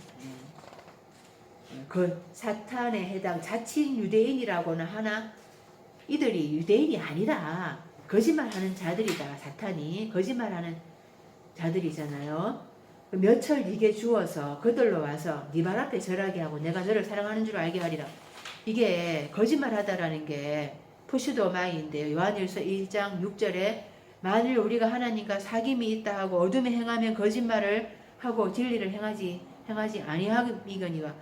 그 사탄에 해당 자칭 유대인이라고는 하나 이들이 유대인이 아니라 거짓말하는 자들이다. 사탄이 거짓말하는 자들이잖아요. 몇철 네게 주어서 그들로 와서 네 발 앞에 절하게 하고 내가 너를 사랑하는 줄 알게 하리라. 이게 거짓말하다라는 게 푸시도마이인데요. 요한일서 1장 6절에 만일 우리가 하나님과 사귐이 있다 하고 어둠에 행하면 거짓말을 하고 진리를 행하지 아니하거니와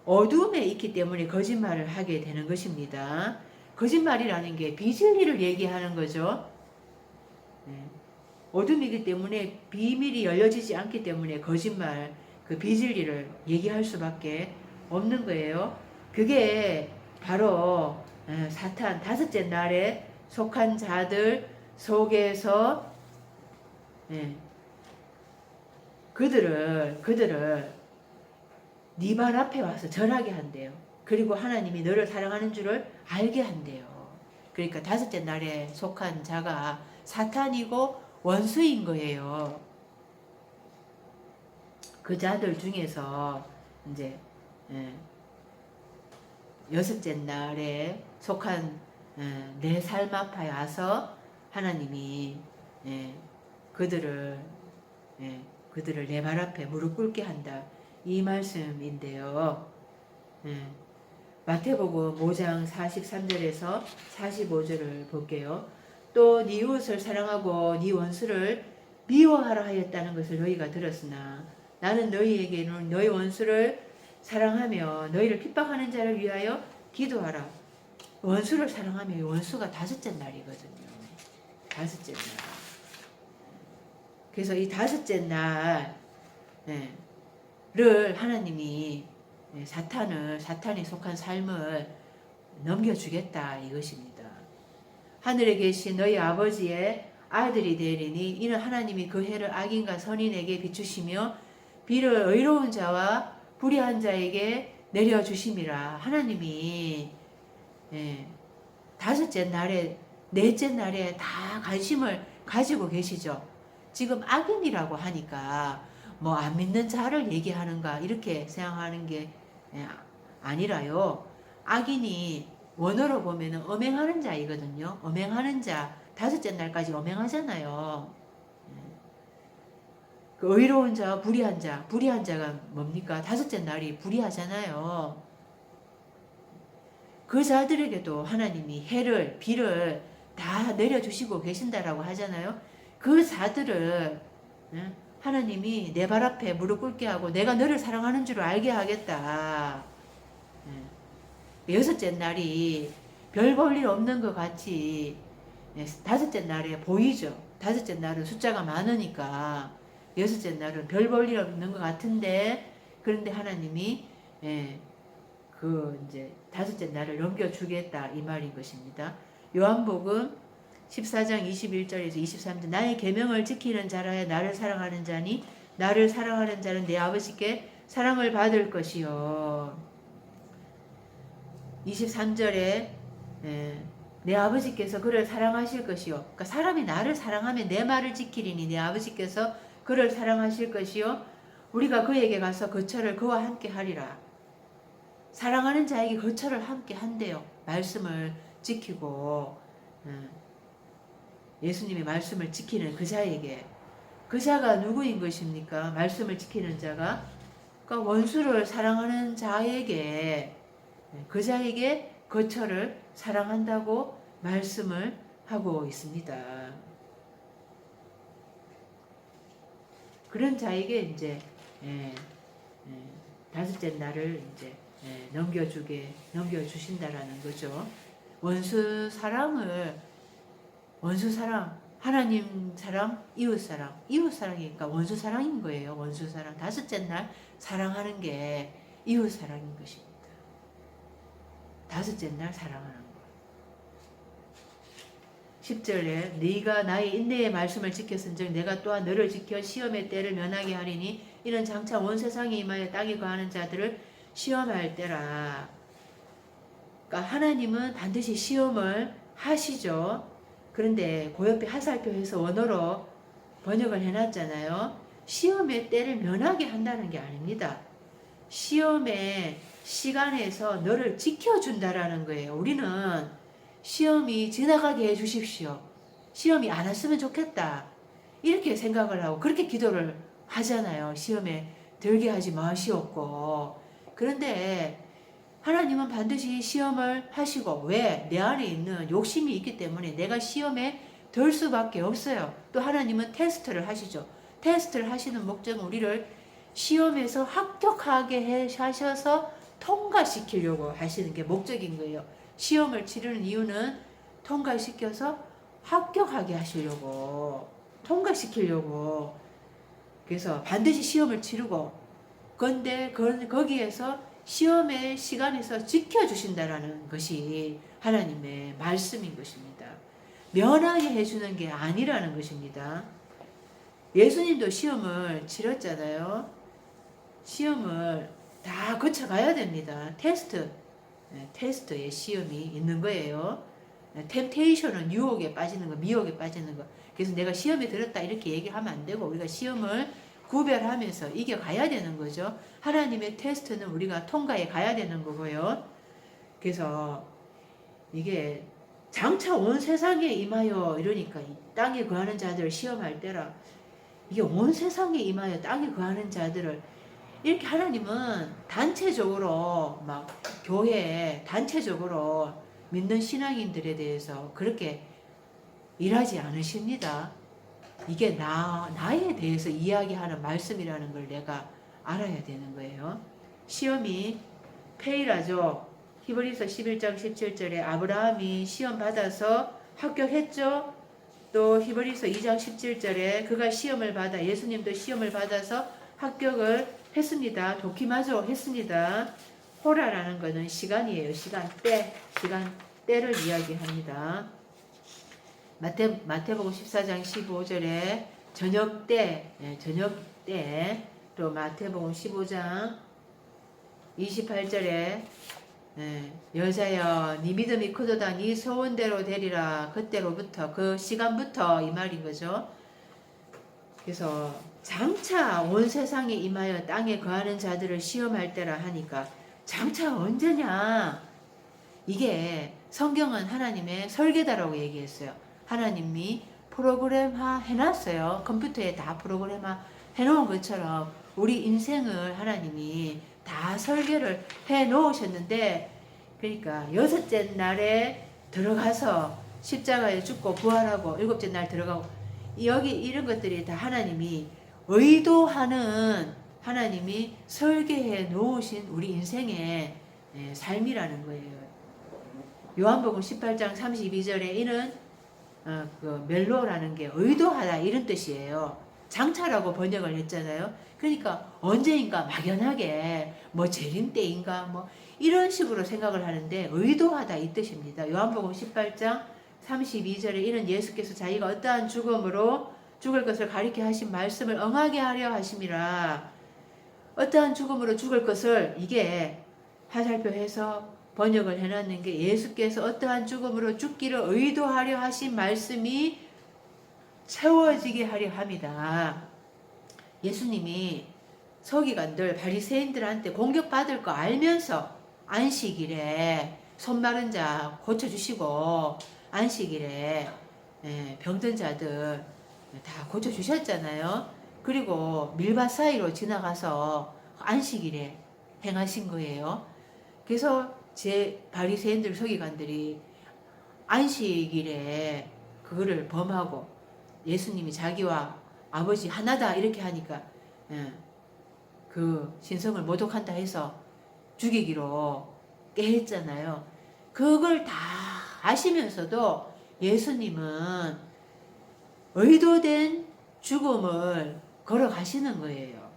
어둠에 있기 때문에 거짓말을 하게 되는 것입니다. 거짓말이라는 게 비진리를 얘기하는 거죠. 어둠이기 때문에 비밀이 열려지지 않기 때문에 거짓말, 그 비진리를 얘기할 수밖에 없는 거예요. 그게 바로 사탄 다섯째 날에 속한 자들 속에서 그들을 네 발 앞에 와서 절하게 한대요. 그리고 하나님이 너를 사랑하는 줄을 알게 한대요. 그러니까 다섯째 날에 속한 자가 사탄이고 원수인 거예요. 그 자들 중에서 이제 여섯째 날에 속한 내 삶 앞에 와서 하나님이 그들을 내 발 앞에 무릎 꿇게 한다. 이 말씀인데요. 마태복음 5장 43절에서 45절을 볼게요. 또 네 이웃을 사랑하고 네 원수를 미워하라 하였다는 것을 너희가 들었으나 나는 너희에게는 너희 원수를 사랑하며 너희를 핍박하는 자를 위하여 기도하라. 원수를 사랑하며 원수가 다섯째 날이거든요. 다섯째 날. 그래서 이 다섯째 날을 하나님이 사탄에 속한 삶을 넘겨주겠다 이것입니다. 하늘에 계신 너희 아버지의 아들이 되리니 이는 하나님이 그 해를 악인과 선인에게 비추시며 비를 의로운 자와 불의한 자에게 내려주심이라. 하나님이 다섯째 날에 넷째 날에 다 관심을 가지고 계시죠. 지금 악인이라고 하니까 뭐 안 믿는 자를 얘기하는가 이렇게 생각하는 게 아니라요. 악인이 원어로 보면은 엄행하는 자이거든요. 엄행하는 자, 다섯째 날까지 엄행하잖아요. 그 의로운 자와 불의한 자, 불의한 자가 뭡니까? 다섯째 날이 불의하잖아요. 그 자들에게도 하나님이 해를, 비를 다 내려주시고 계신다라고 하잖아요. 그 자들을 하나님이 내 발 앞에 무릎 꿇게 하고 내가 너를 사랑하는 줄 알게 하겠다. 여섯째 날이 별 볼 일 없는 것 같이 다섯째 날에 보이죠. 다섯째 날은 숫자가 많으니까 여섯째 날은 별 볼 일 없는 것 같은데, 그런데 하나님이 그 이제 다섯째 날을 넘겨주겠다 이 말인 것입니다. 요한복음 14장 21절에서 23절, 나의 계명을 지키는 자라야 나를 사랑하는 자니 나를 사랑하는 자는 내 아버지께 사랑을 받을 것이요. 23절에 내 아버지께서 그를 사랑하실 것이요. 그러니까 사람이 나를 사랑하면 내 말을 지키리니 내 아버지께서 그를 사랑하실 것이요. 우리가 그에게 가서 거처를 그와 함께 하리라. 사랑하는 자에게 거처를 함께 한대요. 말씀을 지키고 예수님의 말씀을 지키는 그 자에게. 그 자가 누구인 것입니까? 말씀을 지키는 자가, 그러니까 원수를 사랑하는 자에게, 그 자에게 거처를 사랑한다고 말씀을 하고 있습니다. 그런 자에게 이제 다섯째 날을 이제 넘겨주신다라는 거죠. 원수 사랑, 하나님 사랑, 이웃 사랑이니까 원수 사랑인 거예요. 원수 사랑. 다섯째 날 사랑하는 게 이웃 사랑인 것입니다. 다섯째 날 사랑하는 거. 10절에 네가 나의 인내의 말씀을 지켰은즉 내가 또한 너를 지켜 시험의 때를 면하게 하리니 이는 장차 온 세상에 임하여 땅에 거하는 자들을 시험할 때라. 그러니까 하나님은 반드시 시험을 하시죠. 그런데 그 옆에 하살표에서 원어로 번역을 해놨잖아요. 시험의 때를 면하게 한다는 게 아닙니다. 시험의 시간에서 너를 지켜준다라는 거예요. 우리는 시험이 지나가게 해주십시오. 시험이 안 왔으면 좋겠다. 이렇게 생각을 하고 그렇게 기도를 하잖아요. 시험에 들게 하지 마시옵고. 그런데 하나님은 반드시 시험을 하시고, 왜? 내 안에 있는 욕심이 있기 때문에 내가 시험에 들 수밖에 없어요. 또 하나님은 테스트를 하시죠. 테스트를 하시는 목적은 우리를 시험에서 합격하게 하셔서 통과시키려고 하시는 게 목적인 거예요. 시험을 치르는 이유는 통과시켜서 합격하게 하시려고, 통과시키려고. 그래서 반드시 시험을 치르고, 그런데 거기에서 시험의 시간에서 지켜주신다라는 것이 하나님의 말씀인 것입니다. 면하게 해주는 게 아니라는 것입니다. 예수님도 시험을 치렀잖아요. 시험을 다 거쳐가야 됩니다. 테스트의 시험이 있는 거예요. 템테이션은 유혹에 빠지는 거, 미혹에 빠지는 거. 그래서 내가 시험에 들었다 이렇게 얘기하면 안 되고 우리가 시험을 구별하면서 이겨가야 되는 거죠. 하나님의 테스트는 우리가 통과해 가야 되는 거고요. 그래서 이게 장차 온 세상에 임하여 이러니까 이 땅에 거하는 자들을 시험할 때라, 이게 온 세상에 임하여 땅에 거하는 자들을 이렇게 하나님은 단체적으로 막 교회 단체적으로 믿는 신앙인들에 대해서 그렇게 일하지 않으십니다. 이게 나에 대해서 이야기하는 말씀이라는 걸 내가 알아야 되는 거예요. 시험이 페이라죠. 히브리서 11장 17절에 아브라함이 시험 받아서 합격했죠. 또 히브리서 2장 17절에 그가 시험을 받아, 예수님도 시험을 받아서 합격을 했습니다. 도키마조 했습니다. 호라라는 것은 시간이에요. 시간대를 이야기합니다. 마태복음 14장 15절에 저녁때, 또 마태복음 15장 28절에 여자여 네 믿음이 크도다 네 소원대로 되리라. 그때로부터, 그 시간부터 이 말인 거죠. 그래서 장차 온 세상에 임하여 땅에 거하는 자들을 시험할 때라 하니까 장차 언제냐? 이게 성경은 하나님의 설계다라고 얘기했어요. 하나님이 프로그램화 해놨어요. 컴퓨터에 다 프로그램화 해놓은 것처럼 우리 인생을 하나님이 다 설계를 해놓으셨는데, 그러니까 여섯째 날에 들어가서 십자가에 죽고 부활하고 일곱째 날 들어가고 여기 이런 것들이 다 하나님이 의도하는 하나님이 설계해 놓으신 우리 인생의 삶이라는 거예요. 요한복음 18장 32절에 이는 그 멜로라는 게 의도하다 이런 뜻이에요. 장차라고 번역을 했잖아요. 그러니까 언제인가 막연하게 뭐 재림 때인가 뭐 이런 식으로 생각을 하는데 의도하다 이 뜻입니다. 요한복음 18장 32절에 이는 예수께서 자기가 어떠한 죽음으로 죽을 것을 가리켜 하신 말씀을 응하게 하려 하심이라. 어떠한 죽음으로 죽을 것을 이게 화살표해서 번역을 해놨는 게 예수께서 어떠한 죽음으로 죽기를 의도하려 하신 말씀이 채워지게 하려 합니다. 예수님이 서기관들 바리새인들한테 공격받을 거 알면서 안식일에 손 마른 자 고쳐주시고 안식일에 병든 자들 다 고쳐주셨잖아요. 그리고 밀밭 사이로 지나가서 안식일에 행하신 거예요. 그래서 제 바리새인들 서기관들이 안식일에 그거를 범하고 예수님이 자기와 아버지 하나다 이렇게 하니까 그 신성을 모독한다 해서 죽이기로 깨했잖아요. 그걸 다 아시면서도 예수님은 의도된 죽음을 걸어가시는 거예요.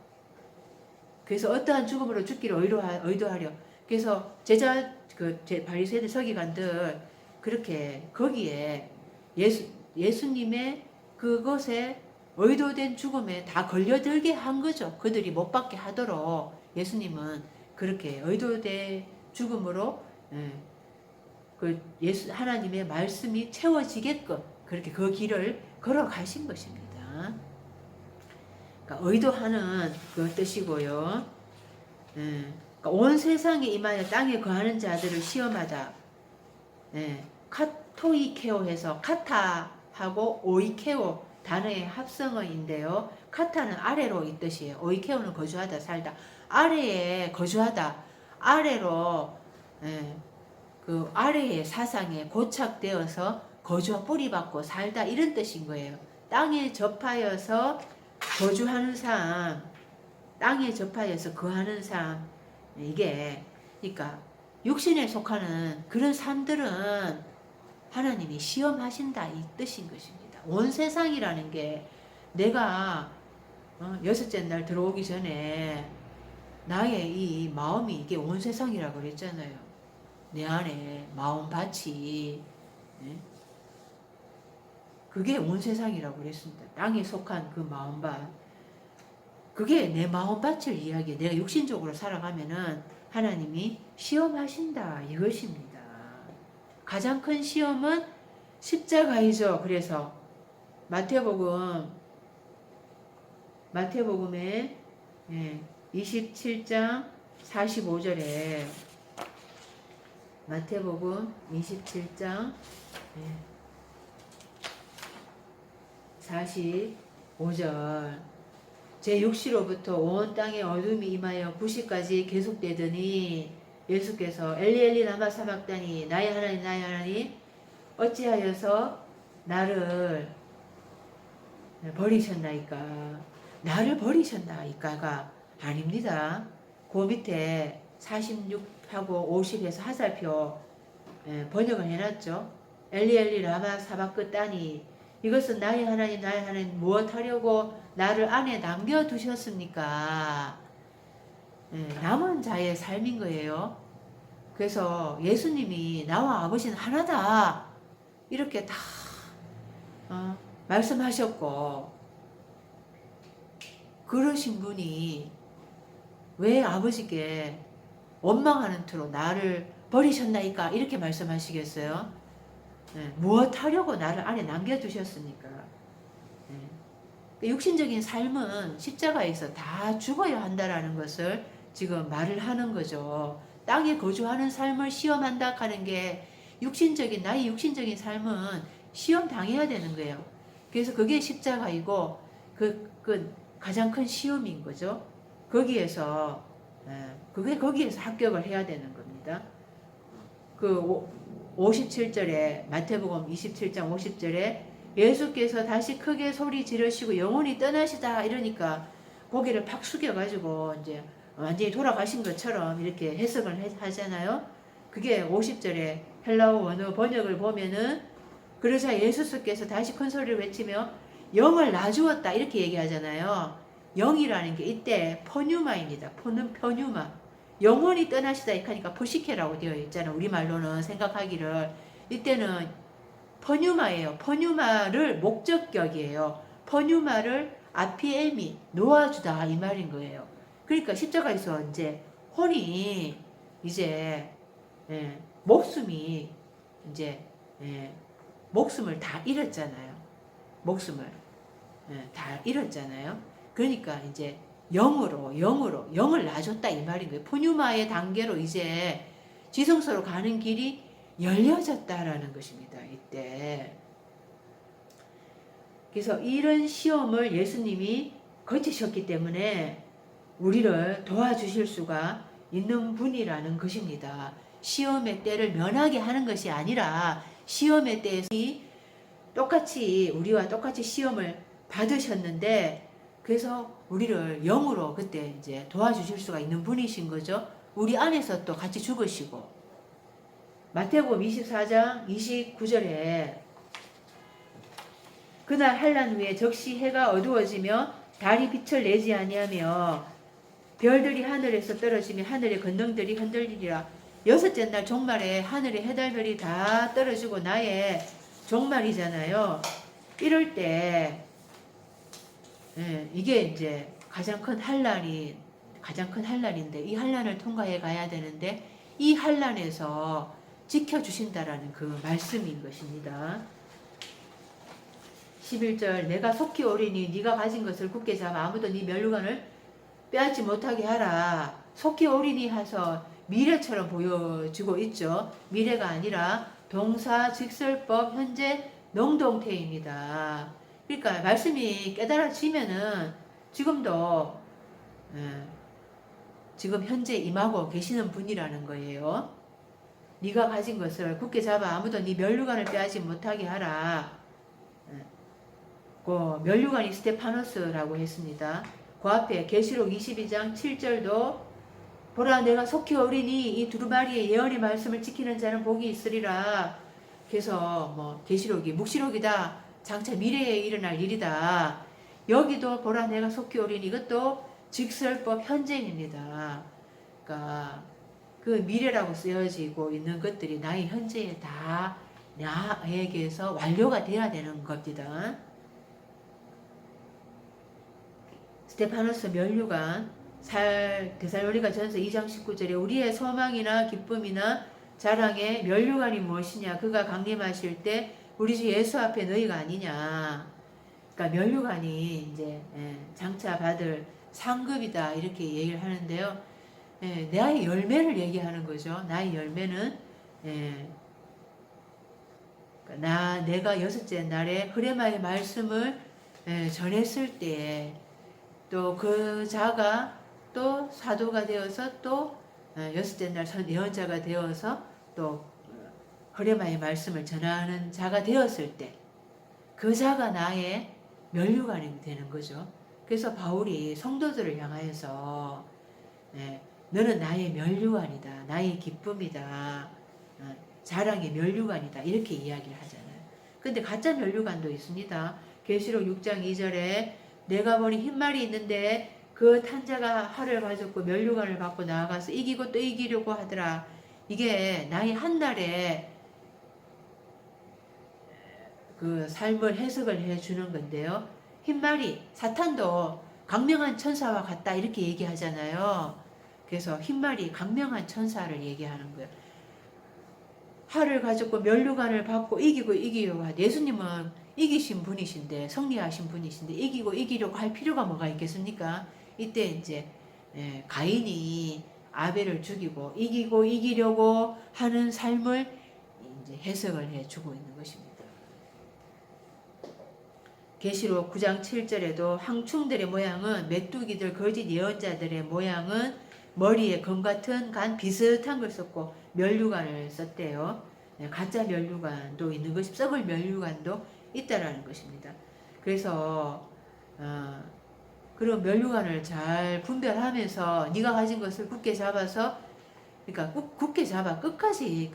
그래서 어떠한 죽음으로 죽기를 의도하려. 그래서 제 바리새인들 서기관들 그렇게 거기에 예수님의 그것에 의도된 죽음에 다 걸려들게 한 거죠. 그들이 못 받게 하도록 예수님은 그렇게 의도된 죽음으로 하나님의 말씀이 채워지게끔 그렇게 그 길을 걸어가신 것입니다. 그러니까 의도하는 그 뜻이고요. 그러니까 온 세상에 임하여 땅에 거하는 자들을 시험하다. 카토이케오 해서 카타하고 오이케오 단어의 합성어인데요. 카타는 아래로 이 뜻이에요. 오이케오는 거주하다 살다. 아래에 거주하다. 아래로 그 아래의 사상에 고착되어서 거주와 뿌리박고 살다 이런 뜻인 거예요. 땅에 접하여서 거주하는 삶, 땅에 접하여서 거하는 삶, 이게 그러니까 육신에 속하는 그런 삶들은 하나님이 시험하신다 이 뜻인 것입니다. 온 세상이라는 게 내가 여섯째 날 들어오기 전에 나의 이 마음이 이게 온 세상이라고 그랬잖아요. 내 안에 마음밭이 그게 온 세상이라고 그랬습니다. 땅에 속한 그 마음밭. 그게 내 마음밭을 이야기해. 내가 육신적으로 살아가면은 하나님이 시험하신다 이것입니다. 가장 큰 시험은 십자가이죠. 그래서 마태복음에 27장 45절에 마태복음 27장 45절 제 육시로부터 온 땅에 어둠이 임하여 구시까지 계속되더니 예수께서 엘리 엘리 라마 사박다니 나의 하나님 나의 하나님 어찌하여서 나를 버리셨나이까. 나를 버리셨나이까가 아닙니다. 그 밑에 46하고 50에서 화살표 번역을 해놨죠. 엘리 엘리 라마 사박다니 이것은 나의 하나님 나의 하나님 무엇 하려고 나를 안에 남겨두셨습니까? 남은 자의 삶인 거예요. 그래서 예수님이 나와 아버지는 하나다 이렇게 다 말씀하셨고 그러신 분이 왜 아버지께 원망하는 투로 나를 버리셨나이까 이렇게 말씀하시겠어요? 무엇 하려고 나를 안에 남겨두셨습니까? 육신적인 삶은 십자가에서 다 죽어야 한다라는 것을 지금 말을 하는 거죠. 땅에 거주하는 삶을 시험한다 하는 게 나의 육신적인 삶은 시험 당해야 되는 거예요. 그래서 그게 십자가이고 그 가장 큰 시험인 거죠. 거기에서 합격을 해야 되는 겁니다. 57절에 마태복음 27장 50절에 예수께서 다시 크게 소리 지르시고 영혼이 떠나시다 이러니까 고개를 팍 숙여가지고 이제 완전히 돌아가신 것처럼 이렇게 해석을 하잖아요. 그게 50절에 헬라어 원어 번역을 보면은 그러자 예수께서 다시 큰 소리를 외치며 영을 놔주었다 이렇게 얘기하잖아요. 영이라는 게 이때 포뉴마입니다. 포뉴마. 영혼이 떠나시다 하니까 포시케라고 되어 있잖아요. 우리말로는 생각하기를. 이때는 포뉴마예요. 포뉴마를 목적격이에요. 포뉴마를 아피에미 놓아주다 이 말인 거예요. 그러니까 십자가에서 이제 혼이 이제 목숨이 이제 목숨을 다 잃었잖아요. 목숨을 다 잃었잖아요. 그러니까 이제 영을 놔줬다 이 말인 거예요. 포뉴마의 단계로 이제 지성소로 가는 길이 열려졌다라는 것입니다. 이때. 그래서 이런 시험을 예수님이 거치셨기 때문에 우리를 도와주실 수가 있는 분이라는 것입니다. 시험의 때를 면하게 하는 것이 아니라 시험의 때에 우리와 똑같이 시험을 받으셨는데 그래서 우리를 영으로 그때 이제 도와주실 수가 있는 분이신 거죠. 우리 안에서 또 같이 죽으시고 마태복음 24장 29절에 그날 한란 후에 적시 해가 어두워지며 달이 빛을 내지 아니하며 별들이 하늘에서 떨어지며 하늘의 권능들이 흔들리리라. 여섯째 날 종말에 하늘의 해달별이 다 떨어지고 나의 종말이잖아요. 이럴 때 이게 이제 가장 큰 한란인데 이 한란을 통과해 가야 되는데 이 한란에서 지켜주신다라는 그 말씀인 것입니다. 11절 내가 속히 오리니 네가 가진 것을 굳게 잡아 아무도 네 멸류관을 빼앗지 못하게 하라. 속히 오리니 해서 미래처럼 보여지고 있죠. 미래가 아니라 동사 직설법 현재 능동태입니다. 그러니까 말씀이 깨달아지면은 지금도 지금 현재 임하고 계시는 분이라는 거예요. 네가 가진 것을 굳게 잡아 아무도 네 멸류관을 빼앗지 못하게 하라. 그 멸류관이 스테파노스라고 했습니다. 그 앞에 계시록 22장 7절도 보라 내가 속히 오리니 이 두루마리의 예언의 말씀을 지키는 자는 복이 있으리라. 그래서 뭐 계시록이 묵시록이다. 장차 미래에 일어날 일이다. 여기도 보라 내가 속히 오리니 이것도 직설법 현재입니다. 그러니까 그 미래라고 쓰여지고 있는 것들이 나의 현재에 다 나에게서 완료가 돼야 되는 겁니다. 스테파노스 멸류관 데살로니가 전서 2장 19절에 우리의 소망이나 기쁨이나 자랑의 멸류관이 무엇이냐 그가 강림하실 때 우리 주 예수 앞에 너희가 아니냐. 그러니까 멸류관이 이제 장차 받을 상급이다 이렇게 얘기를 하는데요. 나의 열매를 얘기하는 거죠. 나의 열매는 내가 여섯째 날에 흐레마의 말씀을 전했을 때 또 그 자가 또 사도가 되어서 또 여섯째 날 예언자가 되어서 또 흐레마의 말씀을 전하는 자가 되었을 때 그 자가 나의 멸류관이 되는 거죠. 그래서 바울이 성도들을 향하여서 너는 나의 멸류관이다. 나의 기쁨이다. 자랑의 멸류관이다. 이렇게 이야기를 하잖아요. 근데 가짜 멸류관도 있습니다. 계시록 6장 2절에 내가 보니 흰말이 있는데 그 탄자가 활을 가졌고 멸류관을 받고 나아가서 이기고 또 이기려고 하더라. 이게 나의 한날에 그 삶을 해석을 해주는 건데요. 흰말이 사탄도 강명한 천사와 같다 이렇게 얘기하잖아요. 그래서 흰말이 강명한 천사를 얘기하는 거예요. 활을 가졌고 멸류관을 받고 이기고 이기려고 하되 예수님은 이기신 분이신데 승리하신 분이신데 이기고 이기려고 할 필요가 뭐가 있겠습니까? 이때 이제 가인이 아벨을 죽이고 이기고 이기려고 하는 삶을 이제 해석을 해주고 있는 것입니다. 계시록 9장 7절에도 항충들의 모양은 메뚜기들 거짓 예언자들의 모양은 머리에 검 같은 간 비슷한 걸 썼고 멸류관을 썼대요. 가짜 면류관도 있는 것이 썩을 면류관도 있다라는 것입니다. 그래서 그런 면류관을 잘 분별하면서 네가 가진 것을 굳게 잡아서 그러니까 굳게 잡아 끝까지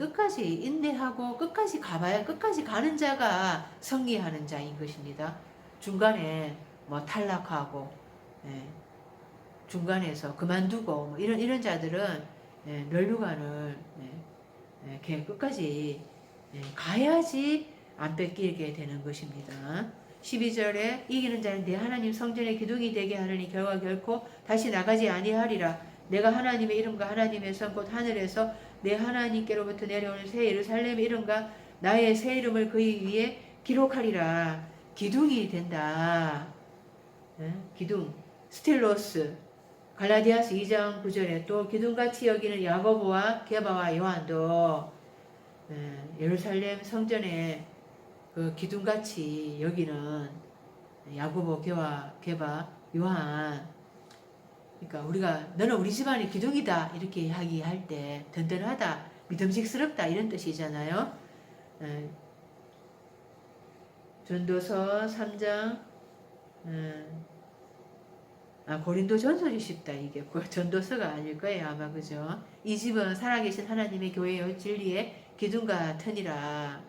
인내하고 끝까지 가봐야 끝까지 가는 자가 승리하는 자인 것입니다. 중간에 뭐 탈락하고 중간에서 그만두고 뭐 이런 자들은 면류관을 끝까지 가야지 안 뺏기게 되는 것입니다. 12절에 이기는 자는 내 하나님 성전의 기둥이 되게 하느니 결과 결코 다시 나가지 아니하리라. 내가 하나님의 이름과 하나님의 성 곧 하늘에서 내 하나님께로부터 내려오는 새 예루살렘의 이름과 나의 새 이름을 그의 위에 기록하리라. 기둥이 된다. 기둥 스틸로스 갈라디아서 2장 9절에 또 기둥같이 여기는 야고보와 게바와 요한도 예루살렘 성전에 그 기둥같이 여기는 야고보, 게바, 요한. 그러니까 우리가 너는 우리 집안의 기둥이다 이렇게 이야기할 때 든든하다, 믿음직스럽다 이런 뜻이잖아요. 전도서 3장 고린도 전서지 싶다. 이게 전도서가 아닐 거예요 아마. 그죠? 이 집은 살아계신 하나님의 교회의 진리의 기둥 같으니라.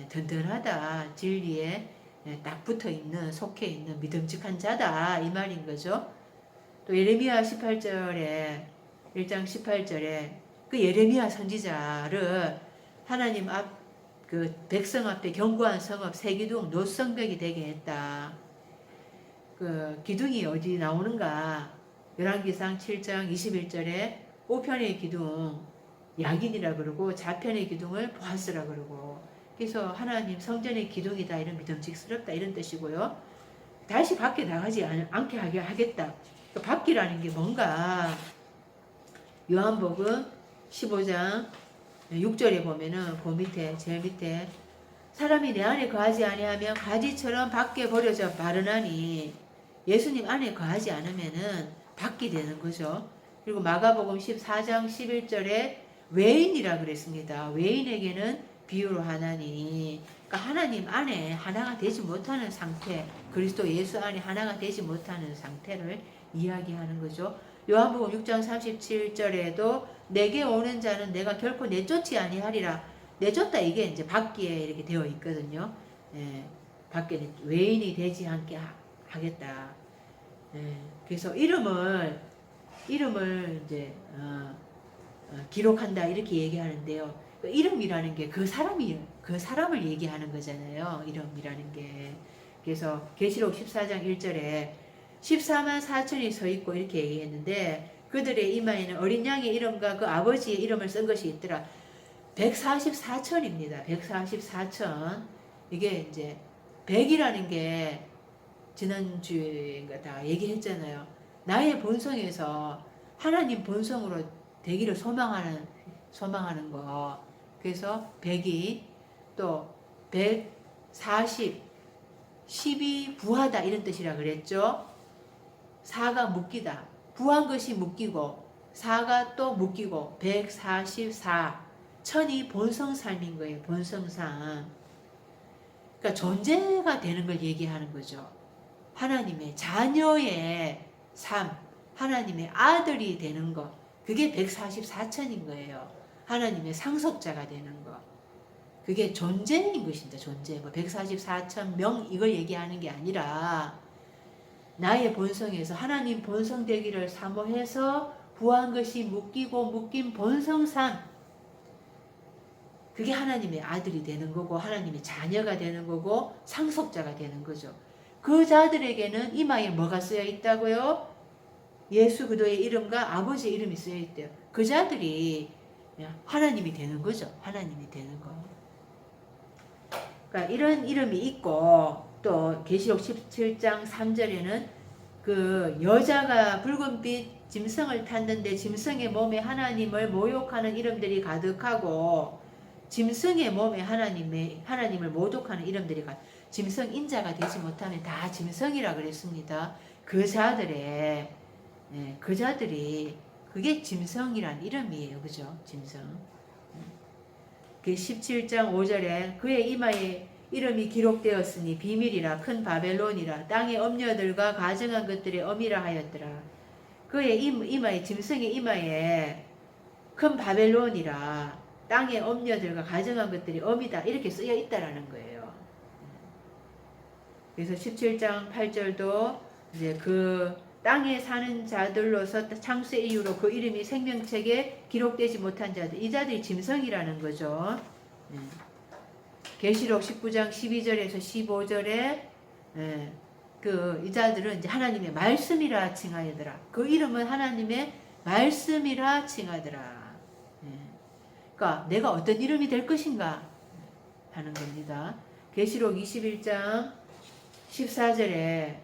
든든하다, 진리에 딱 붙어있는, 속해있는 믿음직한 자다 이 말인 거죠. 또 예레미야 18절에 1장 18절에 그 예레미야 선지자를 하나님 앞 그 백성 앞에 견고한 성읍 새기둥 노성벽이 되게 했다. 그 기둥이 어디 나오는가? 열왕기상 7장 21절에 우편의 기둥 야긴이라 그러고 좌편의 기둥을 보아스라 그러고, 그래서 하나님 성전의 기둥이다 이런 믿음직스럽다 이런 뜻이고요. 다시 밖에 나가지 않게 하겠다. 그 밖이라는 게 뭔가 요한복음 15장 6절에 보면은 그 밑에 제일 밑에 사람이 내 안에 거하지 아니하면 가지처럼 밖에 버려져 마르나니, 예수님 안에 거하지 않으면은 밖이 되는 거죠. 그리고 마가복음 14장 11절에 외인이라 그랬습니다. 외인에게는 비유로 하나니, 그러니까 하나님 안에 하나가 되지 못하는 상태, 그리스도 예수 안에 하나가 되지 못하는 상태를 이야기하는 거죠. 요한복음 6장 37절에도 내게 오는 자는 내가 결코 내쫓지 아니하리라. 내쫓다 이게 이제 밖에 이렇게 되어 있거든요. 밖에 외인이 되지 않게 하겠다. 그래서 이름을 이제 기록한다 이렇게 얘기하는데요. 이름이라는 게 그 사람을 얘기하는 거잖아요. 이름이라는 게. 그래서 계시록 14장 1절에 14만 4천이 서 있고 이렇게 얘기했는데 그들의 이마에는 어린 양의 이름과 그 아버지의 이름을 쓴 것이 있더라. 144천입니다. 144천. 이게 이제 100이라는 게 지난주에 다 얘기했잖아요. 나의 본성에서 하나님 본성으로 되기를 소망하는 거. 그래서 100이 또 140, 10이 부하다 이런 뜻이라 그랬죠. 4가 묶이다. 부한 것이 묶이고 4가 또 묶이고 144. 천이 본성 삶인 거예요. 본성상. 그러니까 존재가 되는 걸 얘기하는 거죠. 하나님의 자녀의 삶, 하나님의 아들이 되는 것. 그게 144천인 거예요. 하나님의 상속자가 되는 것. 그게 존재인 것입니다. 존재. 뭐 144천 명 이걸 얘기하는 게 아니라 나의 본성에서 하나님 본성 되기를 사모해서 구한 것이 묶인 본성상, 그게 하나님의 아들이 되는 거고 하나님의 자녀가 되는 거고 상속자가 되는 거죠. 그 자들에게는 이마에 뭐가 쓰여 있다고요? 예수 그리스도의 이름과 아버지의 이름이 쓰여 있대요. 그 자들이 하나님이 되는 거죠. 하나님이 되는 거. 그러니까 이런 이름이 있고, 또 계시록 17장 3절에는 그 여자가 붉은빛 짐승을 탔는데 짐승의 몸에 하나님을 모욕하는 이름들이 가득하고, 짐승의 몸에 하나님을 모독하는 이름들이 짐승 인자가 되지 못하면 다 짐승이라 그랬습니다. 그 자들이 그게 짐승이란 이름이에요. 그죠? 짐승. 17장 5절에 그의 이마에 이름이 기록되었으니 비밀이라 큰 바벨론이라 땅의 엄녀들과 가증한 것들의 엄이라 하였더라. 그의 이마에 짐승의 이마에 큰 바벨론이라 땅의 엄녀들과 가증한 것들이 엄이다 이렇게 쓰여 있다라는 거예요. 그래서 17장 8절도 이제 그 땅에 사는 자들로서 창세 이후로 그 이름이 생명책에 기록되지 못한 자들, 이 자들이 짐승이라는 거죠. 계시록 19장 12절에서 15절에 그 이 자들은 이제 하나님의 말씀이라 칭하더라. 그 이름은 하나님의 말씀이라 칭하더라. 그러니까 내가 어떤 이름이 될 것인가 하는 겁니다. 계시록 21장 14절에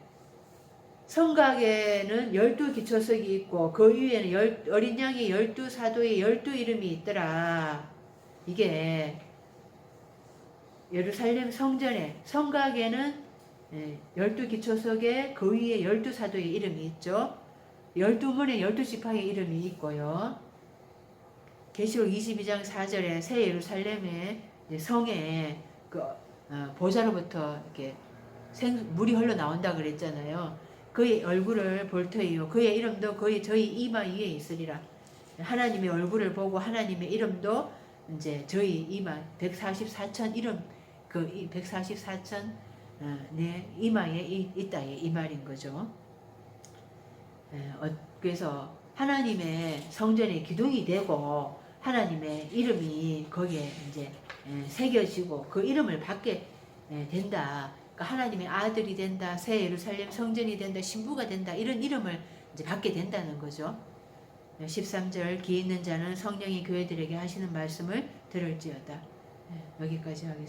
성곽에는 12기초석이 있고 그 위에는 어린 양의 12사도의 12이름이 있더라. 이게 예루살렘 성전에 성곽에는 12기초석에 그 위에 12사도의 이름이 있죠. 12문에 12지파의 이름이 있고요. 계시록 22장 4절에 새 예루살렘의 성에 그 보좌로부터 이렇게 물이 흘러 나온다 그랬잖아요. 그의 얼굴을 볼 터이요 그의 이름도 저희 이마 위에 있으리라. 하나님의 얼굴을 보고 하나님의 이름도 이제 저희 이마 144천 이름 그 144천 내 이마에 있다 이 말인 거죠. 그래서 하나님의 성전의 기둥이 되고 하나님의 이름이 거기에 이제 새겨지고 그 이름을 받게 된다. 그러니까 하나님의 아들이 된다, 새 예루살렘 성전이 된다, 신부가 된다 이런 이름을 이제 받게 된다는 거죠. 13절 귀 있는 자는 성령이 교회들에게 하시는 말씀을 들을지어다. 여기까지 하겠습니다.